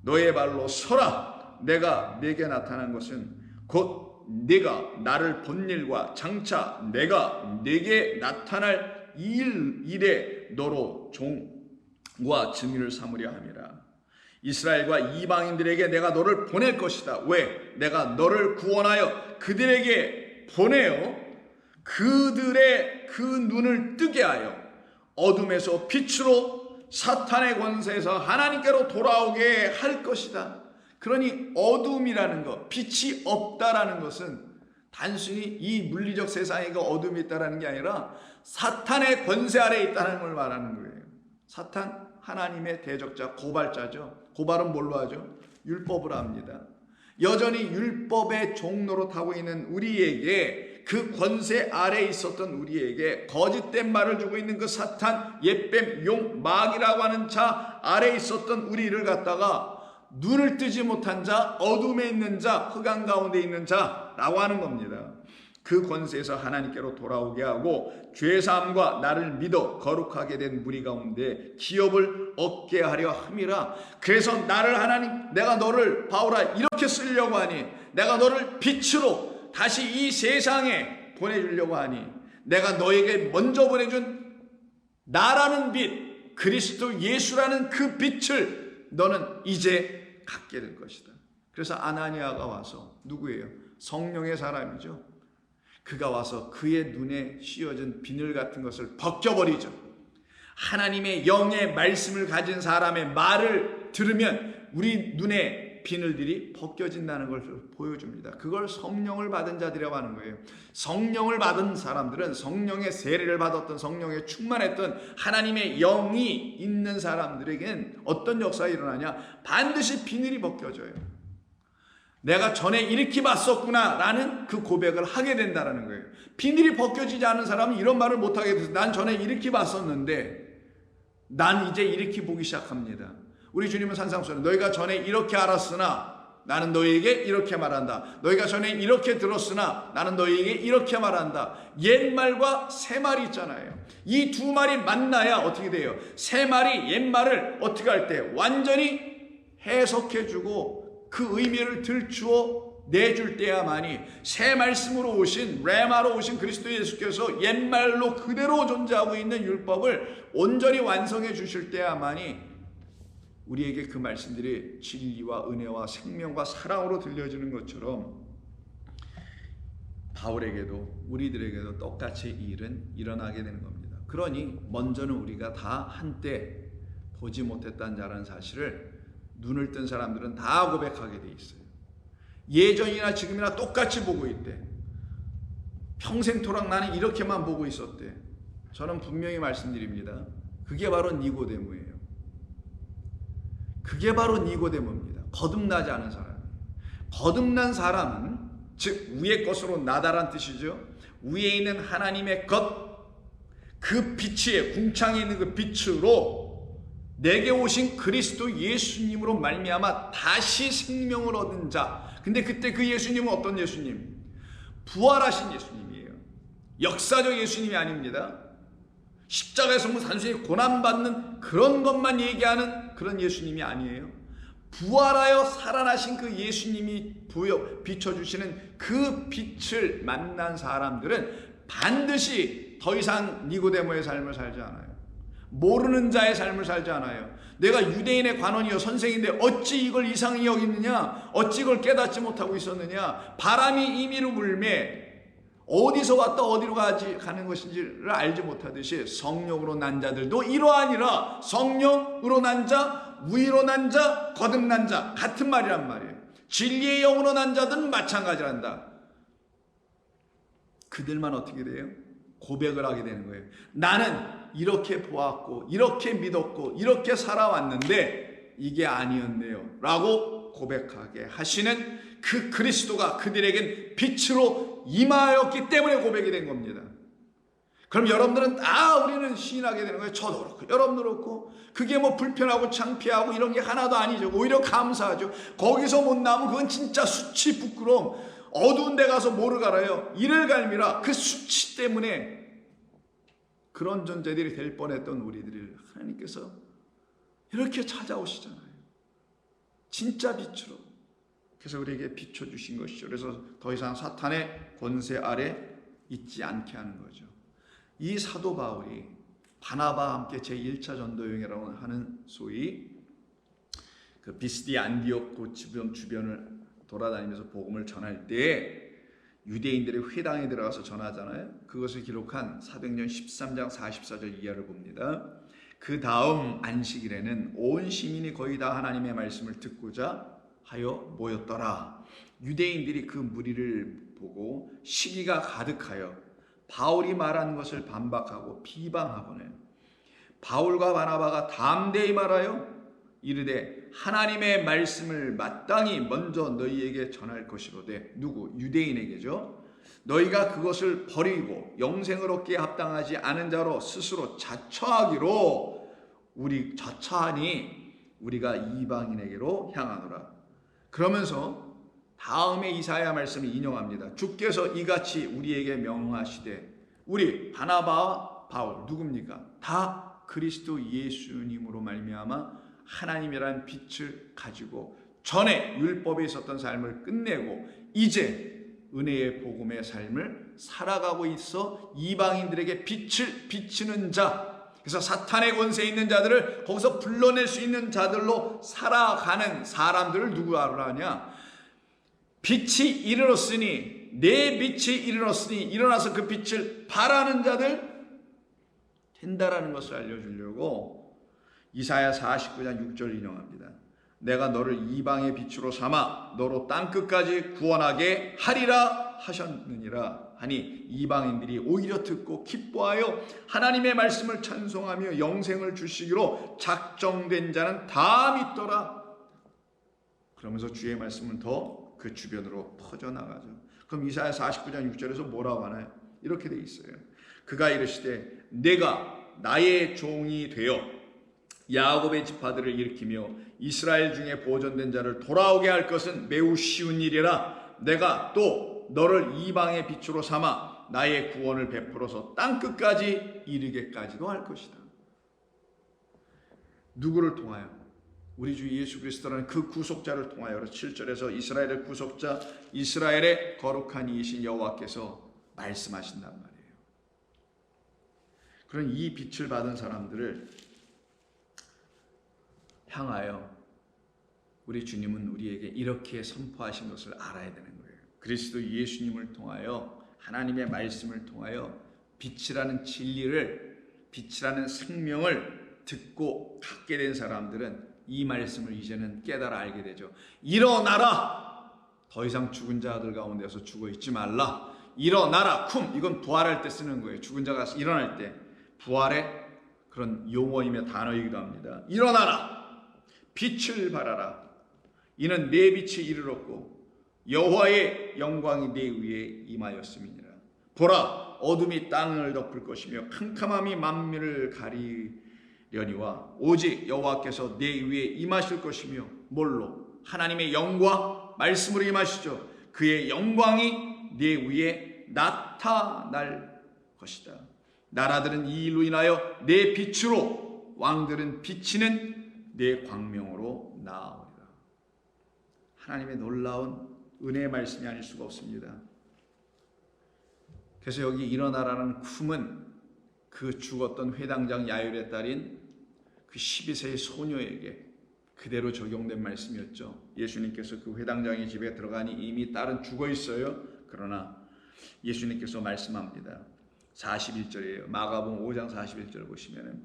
너의 발로 서라. 내가 네게 나타난 것은 곧 네가 나를 본 일과 장차 내가 네게 나타날 일에 너로 종과 증인을 삼으려 함이라. 이스라엘과 이방인들에게 내가 너를 보낼 것이다. 왜? 내가 너를 구원하여 그들에게 보내어 그들의 그 눈을 뜨게 하여 어둠에서 빛으로, 사탄의 권세에서 하나님께로 돌아오게 할 것이다. 그러니 어둠이라는 것, 빛이 없다라는 것은 단순히 이 물리적 세상에 그 어둠이 있다는 게 아니라 사탄의 권세 아래에 있다는 걸 말하는 거예요. 사탄 하나님의 대적자, 고발자죠. 고발은 뭘로 하죠? 율법으로 합니다. 여전히 율법의 종로로 타고 있는 우리에게, 그 권세 아래에 있었던 우리에게 거짓된 말을 주고 있는 그 사탄, 옛뱀, 용, 마귀라고 하는 자 아래에 있었던 우리를 갖다가 눈을 뜨지 못한 자, 어둠에 있는 자, 흑암 가운데 있는 자라고 하는 겁니다. 그 권세에서 하나님께로 돌아오게 하고 죄사함과 나를 믿어 거룩하게 된 무리 가운데 기업을 얻게 하려 함이라. 그래서 나를 하나님, 내가 너를 바울아 이렇게 쓰려고 하니, 내가 너를 빛으로 다시 이 세상에 보내주려고 하니, 내가 너에게 먼저 보내준 나라는 빛, 그리스도 예수라는 그 빛을 너는 이제 갖게 될 것이다. 그래서 아나니아가 와서, 누구예요? 성령의 사람이죠. 그가 와서 그의 눈에 씌워진 비늘 같은 것을 벗겨버리죠. 하나님의 영의 말씀을 가진 사람의 말을 들으면 우리 눈에 비늘들이 벗겨진다는 것을 보여줍니다. 그걸 성령을 받은 자들이라고 하는 거예요. 성령을 받은 사람들은, 성령의 세례를 받았던, 성령에 충만했던 하나님의 영이 있는 사람들에겐 어떤 역사가 일어나냐? 반드시 비늘이 벗겨져요. 내가 전에 이렇게 봤었구나 라는 그 고백을 하게 된다는 거예요. 비늘이 벗겨지지 않은 사람은 이런 말을 못하게 돼서, 난 전에 이렇게 봤었는데 난 이제 이렇게 보기 시작합니다. 우리 주님은 산상수훈에 너희가 전에 이렇게 알았으나 나는 너희에게 이렇게 말한다. 너희가 전에 이렇게 들었으나 나는 너희에게 이렇게 말한다. 옛말과 새말이 있잖아요. 이 두 말이 만나야 어떻게 돼요? 새말이 옛말을 어떻게 할 때 완전히 해석해주고 그 의미를 들추어 내줄 때야만이, 새 말씀으로 오신, 레마로 오신 그리스도 예수께서 옛말로 그대로 존재하고 있는 율법을 온전히 완성해 주실 때야만이 우리에게 그 말씀들이 진리와 은혜와 생명과 사랑으로 들려지는 것처럼 바울에게도 우리들에게도 똑같이 이 일은 일어나게 되는 겁니다. 그러니 먼저는 우리가 다 한때 보지 못했다는 자라는 사실을 눈을 뜬 사람들은 다 고백하게 돼 있어요. 예전이나 지금이나 똑같이 보고 있대. 평생토록 나는 이렇게만 보고 있었대. 저는 분명히 말씀드립니다. 그게 바로 니고데모예요. 그게 바로 니고데모입니다. 거듭나지 않은 사람. 거듭난 사람은, 즉 위의 것으로 나다란 뜻이죠. 위에 있는 하나님의 것, 그 빛에, 궁창에 있는 그 빛으로 내게 오신 그리스도 예수님으로 말미암아 다시 생명을 얻은 자. 근데 그때 그 예수님은 어떤 예수님? 부활하신 예수님이에요. 역사적 예수님이 아닙니다. 십자가에서 뭐 단순히 고난받는 그런 것만 얘기하는 그런 예수님이 아니에요. 부활하여 살아나신 그 예수님이 비춰주시는 그 빛을 만난 사람들은 반드시 더 이상 니고데모의 삶을 살지 않아요. 모르는 자의 삶을 살지 않아요. 내가 유대인의 관원이요 선생인데 어찌 이걸 이상히 여기느냐, 어찌 이걸 깨닫지 못하고 있었느냐. 바람이 임의로 불매 어디서 왔다 어디로 가는 것인지를 알지 못하듯이 성령으로 난 자들도 이러하니라. 성령으로 난 자, 위로 난 자, 거듭난 자, 같은 말이란 말이에요. 진리의 영으로 난 자들은 마찬가지란다. 그들만 어떻게 돼요? 고백을 하게 되는 거예요. 나는 이렇게 보았고 이렇게 믿었고 이렇게 살아왔는데 이게 아니었네요 라고 고백하게 하시는 그 그리스도가 그들에겐 빛으로 임하였기 때문에 고백이 된 겁니다. 그럼 여러분들은 우리는 시인하게 되는 거예요. 저도 그렇고 여러분도 그렇고. 그게 뭐 불편하고 창피하고 이런 게 하나도 아니죠. 오히려 감사하죠. 거기서 못 나오면 그건 진짜 수치 부끄러움. 어두운 데 가서 뭐를 갈아요? 이를 갈미라. 그 수치 때문에 그런 존재들이 될 뻔했던 우리들을 하나님께서 이렇게 찾아오시잖아요. 진짜 빛으로. 그래서 우리에게 비춰주신 것이죠. 그래서 더 이상 사탄의 권세 아래 있지 않게 하는 거죠. 이 사도 바울이 바나바와 함께 제1차 전도여행이라고 하는 소위 그 비스디 안디옥 그 주변을 돌아다니면서 복음을 전할 때 유대인들의 회당에 들어가서 전하잖아요. 그것을 기록한 사도행전 13장 44절 이하를 봅니다. 그 다음 안식일에는 온 시민이 거의 다 하나님의 말씀을 듣고자 하여 모였더라. 유대인들이 그 무리를 보고 시기가 가득하여 바울이 말한 것을 반박하고 비방하거늘 바울과 바나바가 담대히 말하여 이르되 하나님의 말씀을 마땅히 먼저 너희에게 전할 것이로되 누구? 유대인에게죠. 너희가 그것을 버리고 영생을 얻기에 합당하지 않은 자로 스스로 자처하기로 자처하니 우리가 이방인에게로 향하노라. 그러면서 다음에 이사야 말씀을 인용합니다. 주께서 이같이 우리에게 명하시되 우리 바나바와 바울 누굽니까? 다 그리스도 예수님으로 말미암아 하나님이라는 빛을 가지고 전에 율법에 있었던 삶을 끝내고 이제 은혜의 복음의 삶을 살아가고 있어 이방인들에게 빛을 비치는 자, 그래서 사탄의 권세에 있는 자들을 거기서 불러낼 수 있는 자들로 살아가는 사람들을 누구라 하냐? 빛이 이르렀으니 내 빛이 이르렀으니 일어나서 그 빛을 발하는 자들 된다라는 것을 알려주려고 이사야 49장 6절 인용합니다. 내가 너를 이방의 빛으로 삼아 너로 땅끝까지 구원하게 하리라 하셨느니라 하니 이방인들이 오히려 듣고 기뻐하여 하나님의 말씀을 찬송하며 영생을 주시기로 작정된 자는 다 믿더라. 그러면서 주의 말씀은 더 그 주변으로 퍼져나가죠. 그럼 이사야 49장 6절에서 뭐라고 하나요? 이렇게 돼 있어요. 그가 이르시되 내가 나의 종이 되어 야곱의 지파들을 일으키며 이스라엘 중에 보존된 자를 돌아오게 할 것은 매우 쉬운 일이라. 내가 또 너를 이방의 빛으로 삼아 나의 구원을 베풀어서 땅끝까지 이르게까지도 할 것이다. 누구를 통하여? 우리 주 예수 그리스도라는 그 구속자를 통하여 7절에서 이스라엘의 구속자, 이스라엘의 거룩한 이이신 여호와께서 말씀하신단 말이에요. 그런 이 빛을 받은 사람들을 향하여 우리 주님은 우리에게 이렇게 선포하신 것을 알아야 되는 거예요. 그리스도 예수님을 통하여 하나님의 말씀을 통하여 빛이라는 진리를, 빛이라는 생명을 듣고 갖게 된 사람들은 이 말씀을 이제는 깨달아 알게 되죠. 일어나라! 더 이상 죽은 자들 가운데서 죽어 있지 말라. 일어나라! 쿰! 이건 부활할 때 쓰는 거예요. 죽은 자가 일어날 때. 부활의 그런 용어이며 단어이기도 합니다. 일어나라! 빛을 발하라. 이는 내 빛이 이르렀고 여호와의 영광이 내 위에 임하였음이니라. 보라, 어둠이 땅을 덮을 것이며 캄캄함이 만민을 가리려니와 오직 여호와께서 내 위에 임하실 것이며 뭘로? 하나님의 영과 말씀으로 임하시죠. 그의 영광이 내 위에 나타날 것이다. 나라들은 이 일로 인하여 내 빛으로, 왕들은 비치는 내 광명으로 나아오리라. 하나님의 놀라운 은혜의 말씀이 아닐 수가 없습니다. 그래서 여기 일어나라는 쿰은 그 죽었던 회당장 야율의 딸인 그 12세의 소녀에게 그대로 적용된 말씀이었죠. 예수님께서 그 회당장의 집에 들어가니 이미 딸은 죽어 있어요. 그러나 예수님께서 말씀합니다. 41절이에요. 마가복음 5장 41절 보시면은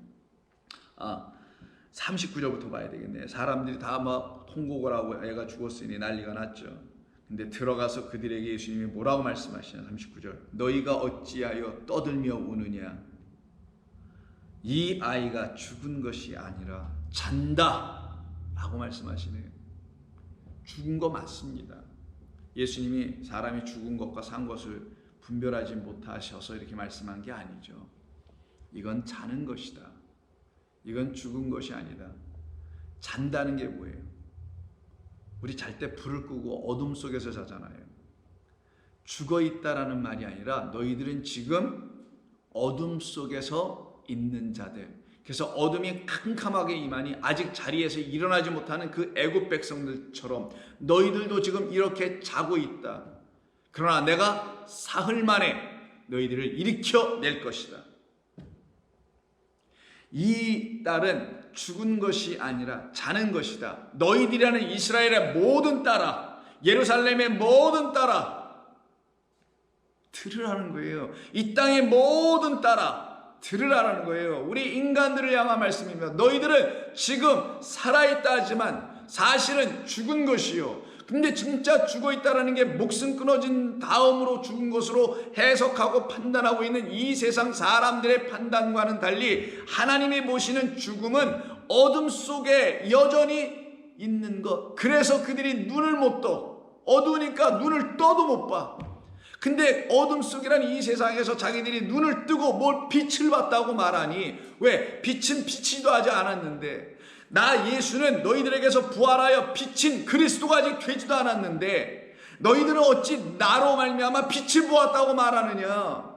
39절부터 봐야 되겠네. 사람들이 다 막 통곡을 하고 애가 죽었으니 난리가 났죠. 근데 들어가서 그들에게 예수님이 뭐라고 말씀하시냐. 39절. 너희가 어찌하여 떠들며 우느냐. 이 아이가 죽은 것이 아니라 잔다 라고 말씀하시네요. 죽은 거 맞습니다. 예수님이 사람이 죽은 것과 산 것을 분별하지 못하셔서 이렇게 말씀한 게 아니죠. 이건 자는 것이다. 이건 죽은 것이 아니다. 잔다는 게 뭐예요? 우리 잘 때 불을 끄고 어둠 속에서 자잖아요. 죽어 있다라는 말이 아니라 너희들은 지금 어둠 속에서 있는 자들. 그래서 어둠이 캄캄하게 임하니 아직 자리에서 일어나지 못하는 그 애굽 백성들처럼 너희들도 지금 이렇게 자고 있다. 그러나 내가 사흘 만에 너희들을 일으켜 낼 것이다. 이 딸은 죽은 것이 아니라 자는 것이다. 너희들이라는 이스라엘의 모든 딸아, 예루살렘의 모든 딸아, 들으라는 거예요. 이 땅의 모든 딸아, 들으라는 거예요. 우리 인간들을 향한 말씀입니다. 너희들은 지금 살아있다 하지만 사실은 죽은 것이요. 근데 진짜 죽어 있다라는 게 목숨 끊어진 다음으로 죽은 것으로 해석하고 판단하고 있는 이 세상 사람들의 판단과는 달리 하나님이 보시는 죽음은 어둠 속에 여전히 있는 것. 그래서 그들이 눈을 못 떠. 어두우니까 눈을 떠도 못 봐. 근데 어둠 속이란 이 세상에서 자기들이 눈을 뜨고 뭘 빛을 봤다고 말하니, 왜? 빛은 비치도 하지 않았는데, 나 예수는 너희들에게서 부활하여 비친 그리스도가 아직 되지도 않았는데 너희들은 어찌 나로 말미암아 빛을 보았다고 말하느냐?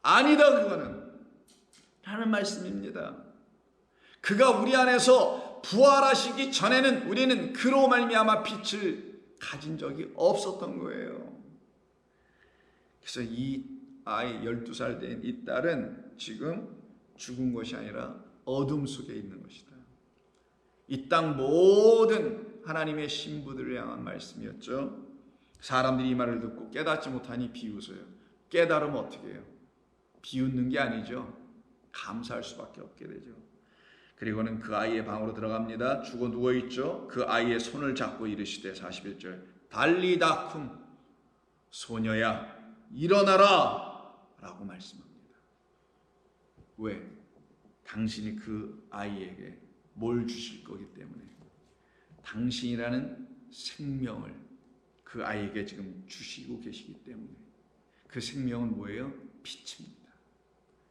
아니다, 그거는 하는 말씀입니다. 그가 우리 안에서 부활하시기 전에는 우리는 그로 말미암아 빛을 가진 적이 없었던 거예요. 그래서 이 아이 12살 된 이 딸은 지금 죽은 것이 아니라 어둠 속에 있는 것이다. 이 땅 모든 하나님의 신부들을 향한 말씀이었죠. 사람들이 이 말을 듣고 깨닫지 못하니 비웃어요. 깨달으면 어떻게 해요? 비웃는 게 아니죠. 감사할 수밖에 없게 되죠. 그리고는 그 아이의 방으로 들어갑니다. 죽어 누워있죠. 그 아이의 손을 잡고 이르시되 41절 달리다쿰 소녀야 일어나라 라고 말씀합니다. 왜? 당신이 그 아이에게 뭘 주실 거기 때문에, 당신이라는 생명을 그 아이에게 지금 주시고 계시기 때문에. 그 생명은 뭐예요? 빛입니다.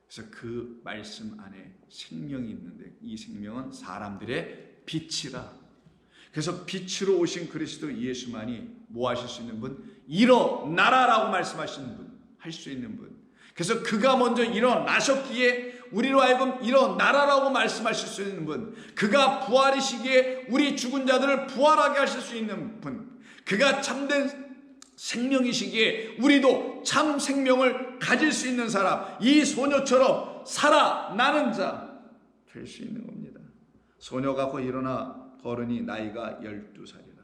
그래서 그 말씀 안에 생명이 있는데 이 생명은 사람들의 빛이라. 그래서 빛으로 오신 그리스도 예수만이 뭐 하실 수 있는 분? 일어나라라고 말씀하시는 분, 할 수 있는 분. 그래서 그가 먼저 일어나셨기에 우리로 하여금 일어나라라고 말씀하실 수 있는 분, 그가 부활이시기에 우리 죽은 자들을 부활하게 하실 수 있는 분, 그가 참된 생명이시기에 우리도 참 생명을 가질 수 있는 사람, 이 소녀처럼 살아나는 자 될 수 있는 겁니다. 소녀가 곧 일어나 걸으니 나이가 12살이라.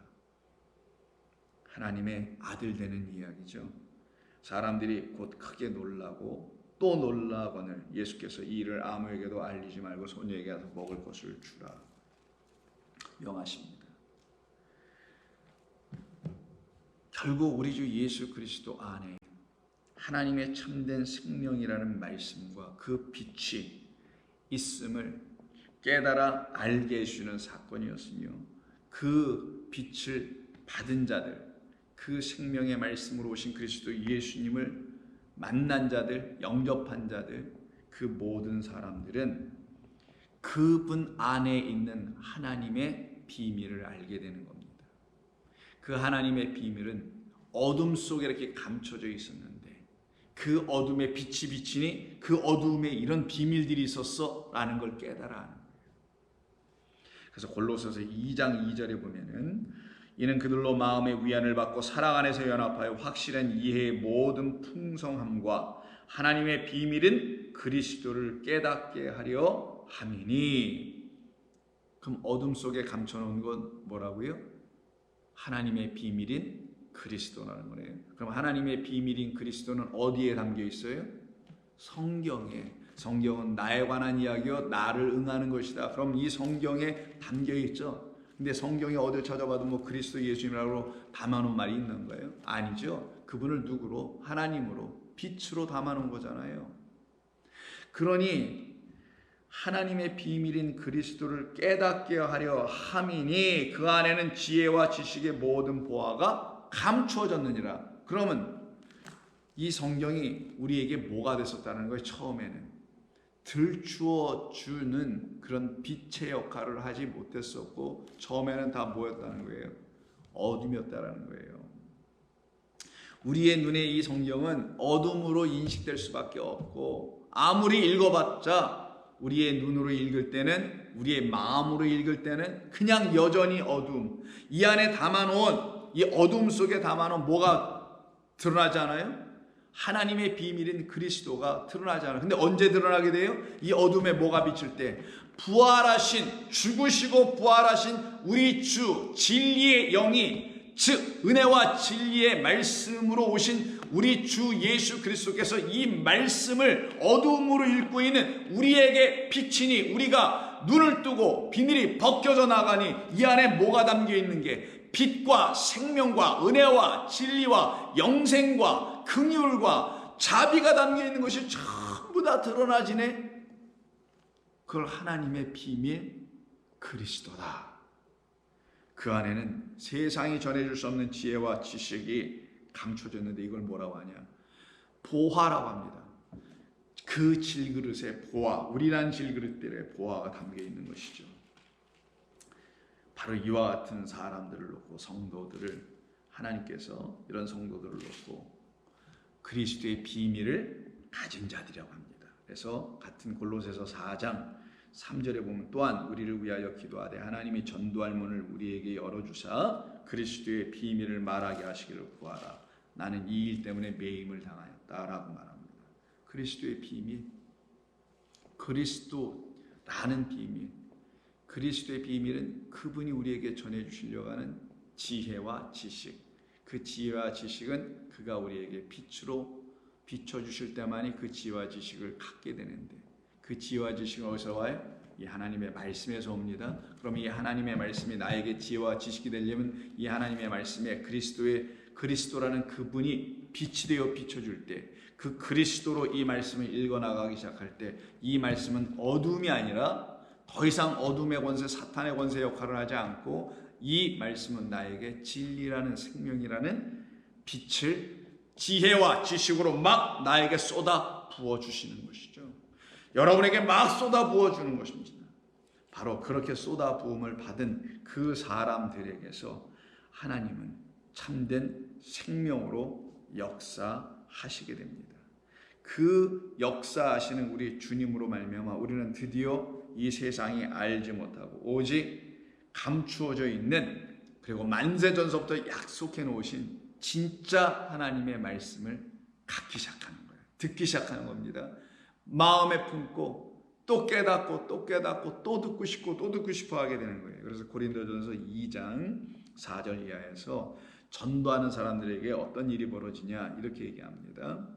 하나님의 아들 되는 이야기죠. 사람들이 곧 크게 놀라고 또 놀라거늘 예수께서 이 일을 아무에게도 알리지 말고 소녀에게 가서 먹을 것을 주라 명하십니다. 결국 우리 주 예수 그리스도 안에 하나님의 참된 생명이라는 말씀과 그 빛이 있음을 깨달아 알게 해주는 사건이었으며, 그 빛을 받은 자들, 그 생명의 말씀으로 오신 그리스도 예수님을 만난 자들, 영접한 자들, 그 모든 사람들은 그분 안에 있는 하나님의 비밀을 알게 되는 겁니다. 그 하나님의 비밀은 어둠 속에 이렇게 감춰져 있었는데 그 어둠에 빛이 비치니 그 어둠에 이런 비밀들이 있었어 라는 걸 깨달아 하는 거예요. 그래서 골로새서 2장 2절에 보면은 이는 그들로 마음의 위안을 받고 사랑 안에서 연합하여 확실한 이해의 모든 풍성함과 하나님의 비밀인 그리스도를 깨닫게 하려 함이니. 그럼 어둠 속에 감춰놓은 건 뭐라고요? 하나님의 비밀인 그리스도라는 거예요. 그럼 하나님의 비밀인 그리스도는 어디에 담겨 있어요? 성경에. 성경은 나에 관한 이야기요 나를 응하는 것이다. 그럼 이 성경에 담겨 있죠. 근데 성경에 어딜 찾아봐도 뭐 그리스도 예수님이라고 담아놓은 말이 있는 거예요? 아니죠. 그분을 누구로? 하나님으로, 빛으로 담아놓은 거잖아요. 그러니 하나님의 비밀인 그리스도를 깨닫게 하려 함이니 그 안에는 지혜와 지식의 모든 보화가 감추어졌느니라. 그러면 이 성경이 우리에게 뭐가 됐었다는 거예요? 처음에는 들추어 주는 그런 빛의 역할을 하지 못했었고, 처음에는 다 뭐였다는 거예요? 어둠이었다는 거예요. 우리의 눈에 이 성경은 어둠으로 인식될 수밖에 없고, 아무리 읽어봤자 우리의 눈으로 읽을 때는, 우리의 마음으로 읽을 때는 그냥 여전히 어둠, 이 안에 담아놓은, 이 어둠 속에 담아놓은 뭐가 드러나지 않아요? 하나님의 비밀인 그리스도가 드러나지 않아요. 근데 언제 드러나게 돼요? 이 어둠에 뭐가 비칠 때? 부활하신, 죽으시고 부활하신 우리 주 진리의 영이, 즉 은혜와 진리의 말씀으로 오신 우리 주 예수 그리스도께서 이 말씀을 어둠으로 읽고 있는 우리에게 비치니, 우리가 눈을 뜨고 비늘이 벗겨져 나가니 이 안에 뭐가 담겨 있는 게? 빛과 생명과 은혜와 진리와 영생과 긍휼과 자비가 담겨 있는 것이 전부 다 드러나지네. 그걸 하나님의 비밀 그리스도다. 그 안에는 세상이 전해줄 수 없는 지혜와 지식이 감춰졌는데 이걸 뭐라고 하냐? 보화라고 합니다. 그 질그릇의 보화, 우리란 질그릇들의 보화가 담겨 있는 것이죠. 바로 이와 같은 사람들을 놓고 성도들을 하나님께서 이런 성도들을 놓고 그리스도의 비밀을 가진 자들이라고 합니다. 그래서 같은 골로새서 4장 3절에 보면 또한 우리를 위하여 기도하되 하나님이 전도할 문을 우리에게 열어주사 그리스도의 비밀을 말하게 하시기를 구하라. 나는 이 일 때문에 매임을 당하였다라고 말합니다. 그리스도의 비밀, 그리스도라는 비밀, 그리스도의 비밀은 그분이 우리에게 전해주시려고 하는 지혜와 지식. 그 지혜와 지식은 그가 우리에게 빛으로 비춰주실 때만이 그 지혜와 지식을 갖게 되는데 그 지혜와 지식은 어디서 와요? 이 하나님의 말씀에서 옵니다. 그럼 이 하나님의 말씀이 나에게 지혜와 지식이 되려면 이 하나님의 말씀에 그리스도라는 그분이 빛이 되어 비춰줄 때 그 그리스도로 이 말씀을 읽어나가기 시작할 때 이 말씀은 어둠이 아니라 더 이상 어둠의 권세, 사탄의 권세 역할을 하지 않고 이 말씀은 나에게 진리라는 생명이라는 빛을 지혜와 지식으로 막 나에게 쏟아 부어주시는 것이죠. 여러분에게 막 쏟아 부어주는 것입니다. 바로 그렇게 쏟아 부음을 받은 그 사람들에게서 하나님은 참된 생명으로 역사하시게 됩니다. 그 역사하시는 우리 주님으로 말미암아 우리는 드디어 이 세상이 알지 못하고 오직 감추어져 있는 그리고 만세전서부터 약속해 놓으신 진짜 하나님의 말씀을 갖기 시작하는 거예요. 듣기 시작하는 겁니다. 마음에 품고 또 깨닫고 또 깨닫고 또 듣고 싶고 또 듣고 싶어 하게 되는 거예요. 그래서 고린도전서 2장 4절 이하에서 전도하는 사람들에게 어떤 일이 벌어지냐 이렇게 얘기합니다.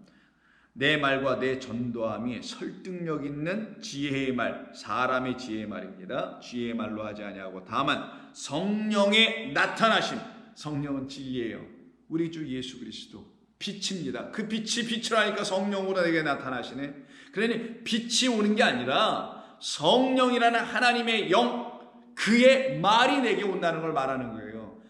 내 말과 내 전도함이 설득력 있는 지혜의 말, 사람의 지혜의 말입니다. 지혜의 말로 하지 아니하고 다만 성령의 나타나심, 성령은 진리예요. 우리 주 예수 그리스도 빛입니다. 그 빛이 빛을 하니까 성령으로 내게 나타나시네. 그러니 빛이 오는 게 아니라 성령이라는 하나님의 영, 그의 말이 내게 온다는 걸 말하는 거예요.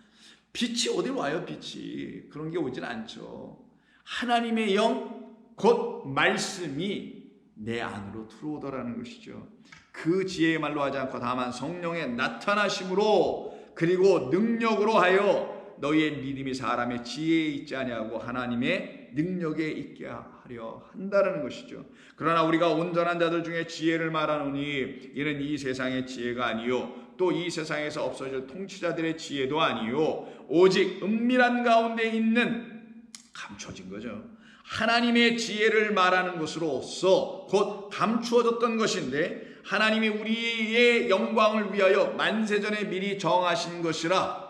빛이 어디로 와요? 빛이 그런 게 오진 않죠. 하나님의 영, 곧 말씀이 내 안으로 들어오더라는 것이죠. 그 지혜의 말로 하지 않고 다만 성령의 나타나심으로 그리고 능력으로 하여 너희의 믿음이 사람의 지혜에 있지 아니하고 하나님의 능력에 있게 하려 한다는 것이죠. 그러나 우리가 온전한 자들 중에 지혜를 말하노니 이는 이 세상의 지혜가 아니요 또 이 세상에서 없어질 통치자들의 지혜도 아니요 오직 은밀한 가운데 있는 감춰진 거죠. 하나님의 지혜를 말하는 것으로서 곧 감추어졌던 것인데 하나님이 우리의 영광을 위하여 만세전에 미리 정하신 것이라.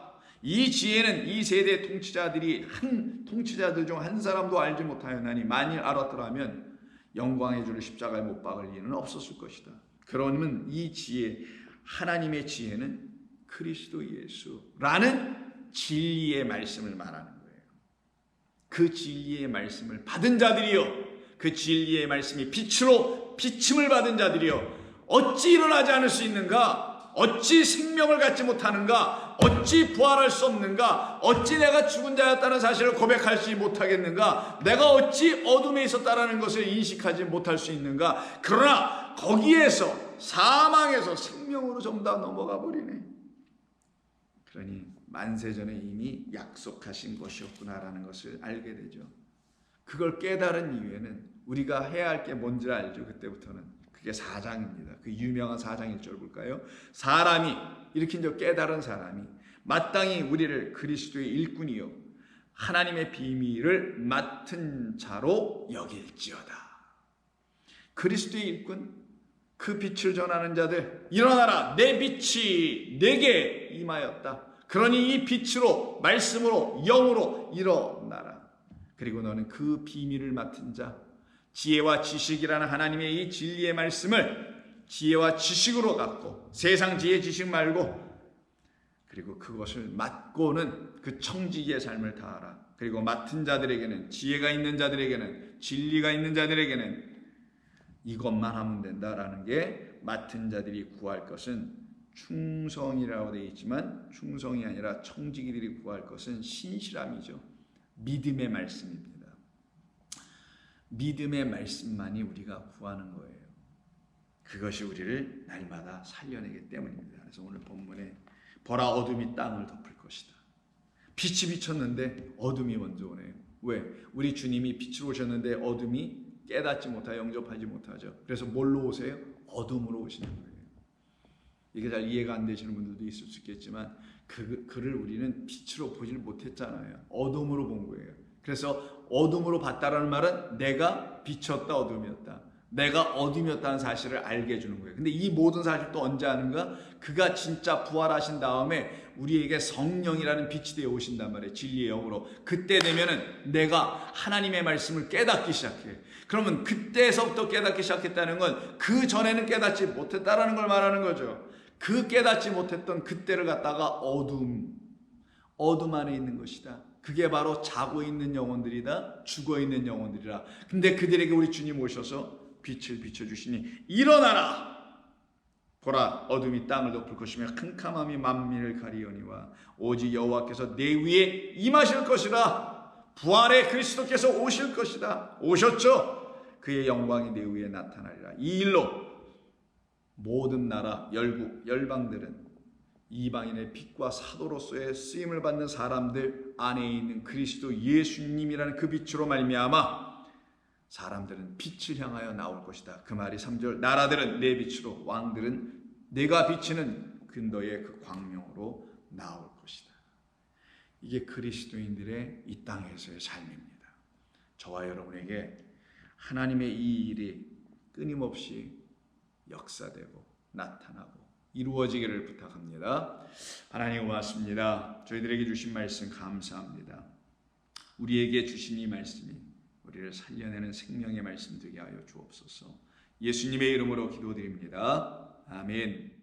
이 지혜는 이 세대 통치자들 중 한 사람도 알지 못하였나니 만일 알았더라면 영광의 주를 십자가에 못 박을 일은 없었을 것이다. 그러면 이 지혜, 하나님의 지혜는 그리스도 예수라는 진리의 말씀을 말하는 거예요. 그 진리의 말씀을 받은 자들이요, 그 진리의 말씀이 빛으로 비침을 받은 자들이요, 어찌 일어나지 않을 수 있는가? 어찌 생명을 갖지 못하는가? 어찌 부활할 수 없는가? 어찌 내가 죽은 자였다는 사실을 고백하지 못하겠는가? 내가 어찌 어둠에 있었다라는 것을 인식하지 못할 수 있는가? 그러나 거기에서 사망에서 생명으로 전부 다 넘어가 버리네. 그러니 만세전에 이미 약속하신 것이었구나라는 것을 알게 되죠. 그걸 깨달은 이유에는 우리가 해야 할 게 뭔지 알죠. 그때부터는 그게 4장입니다. 그 유명한 4장 1절 볼까요? 사람이 이렇게 이제 깨달은 사람이 마땅히 우리를 그리스도의 일꾼이요 하나님의 비밀을 맡은 자로 여길지어다. 그리스도의 일꾼, 그 빛을 전하는 자들, 일어나라, 내 빛이 내게 임하였다. 그러니 이 빛으로, 말씀으로, 영으로 일어나라. 그리고 너는 그 비밀을 맡은 자, 지혜와 지식이라는 하나님의 이 진리의 말씀을 지혜와 지식으로 갖고 세상 지혜 지식 말고 그리고 그것을 맡고는 그 청지기의 삶을 다하라. 그리고 맡은 자들에게는, 지혜가 있는 자들에게는, 진리가 있는 자들에게는 이것만 하면 된다라는 게, 맡은 자들이 구할 것은 충성이라고 되어 있지만 충성이 아니라 청지기들이 구할 것은 신실함이죠. 믿음의 말씀입니다. 믿음의 말씀만이 우리가 구하는 거예요. 그것이 우리를 날마다 살려내기 때문입니다. 그래서 오늘 본문에 보라, 어둠이 땅을 덮을 것이다. 빛이 비쳤는데 어둠이 먼저 오네요. 왜? 우리 주님이 빛으로 오셨는데 어둠이 깨닫지 못하여 영접하지 못하죠. 그래서 뭘로 오세요? 어둠으로 오시는 거예요. 이게 잘 이해가 안 되시는 분들도 있을 수 있겠지만 그를 우리는 빛으로 보질 못했잖아요. 어둠으로 본 거예요. 그래서 어둠으로 봤다라는 말은 내가 빛이었다, 어둠이었다. 내가 어둠이었다는 사실을 알게 해주는 거예요. 근데 이 모든 사실을 또 언제 아는가? 그가 진짜 부활하신 다음에 우리에게 성령이라는 빛이 되어 오신단 말이에요. 진리의 영으로. 그때 되면은 내가 하나님의 말씀을 깨닫기 시작해. 그러면 그때서부터 깨닫기 시작했다는 건 그 전에는 깨닫지 못했다라는 걸 말하는 거죠. 그 깨닫지 못했던 그때를 갖다가 어둠 안에 있는 것이다. 그게 바로 자고 있는 영혼들이다. 죽어 있는 영혼들이라. 근데 그들에게 우리 주님 오셔서 빛을 비춰주시니 일어나라. 보라, 어둠이 땅을 덮을 것이며 캄캄함이 만민을 가리우니와 오직 여호와께서 내 위에 임하실 것이라. 부활의 그리스도께서 오실 것이다. 오셨죠? 그의 영광이 내 위에 나타나리라. 이 일로 모든 나라, 열국, 열방들은 이방인의 빛과 사도로서의 쓰임을 받는 사람들 안에 있는 그리스도 예수님이라는 그 빛으로 말미암아 사람들은 빛을 향하여 나올 것이다. 그 말이 3절, 나라들은 내 빛으로, 왕들은 내가 비치는 너의 그 광명으로 나올 것이다. 이게 그리스도인들의 이 땅에서의 삶입니다. 저와 여러분에게 하나님의 이 일이 끊임없이 역사되고 나타나고 이루어지기를 부탁합니다. 하나님 고맙습니다. 저희들에게 주신 말씀 감사합니다. 우리에게 주신 이 말씀이 우리를 살려내는 생명의 말씀 되게 하여 주옵소서. 예수님의 이름으로 기도드립니다. 아멘.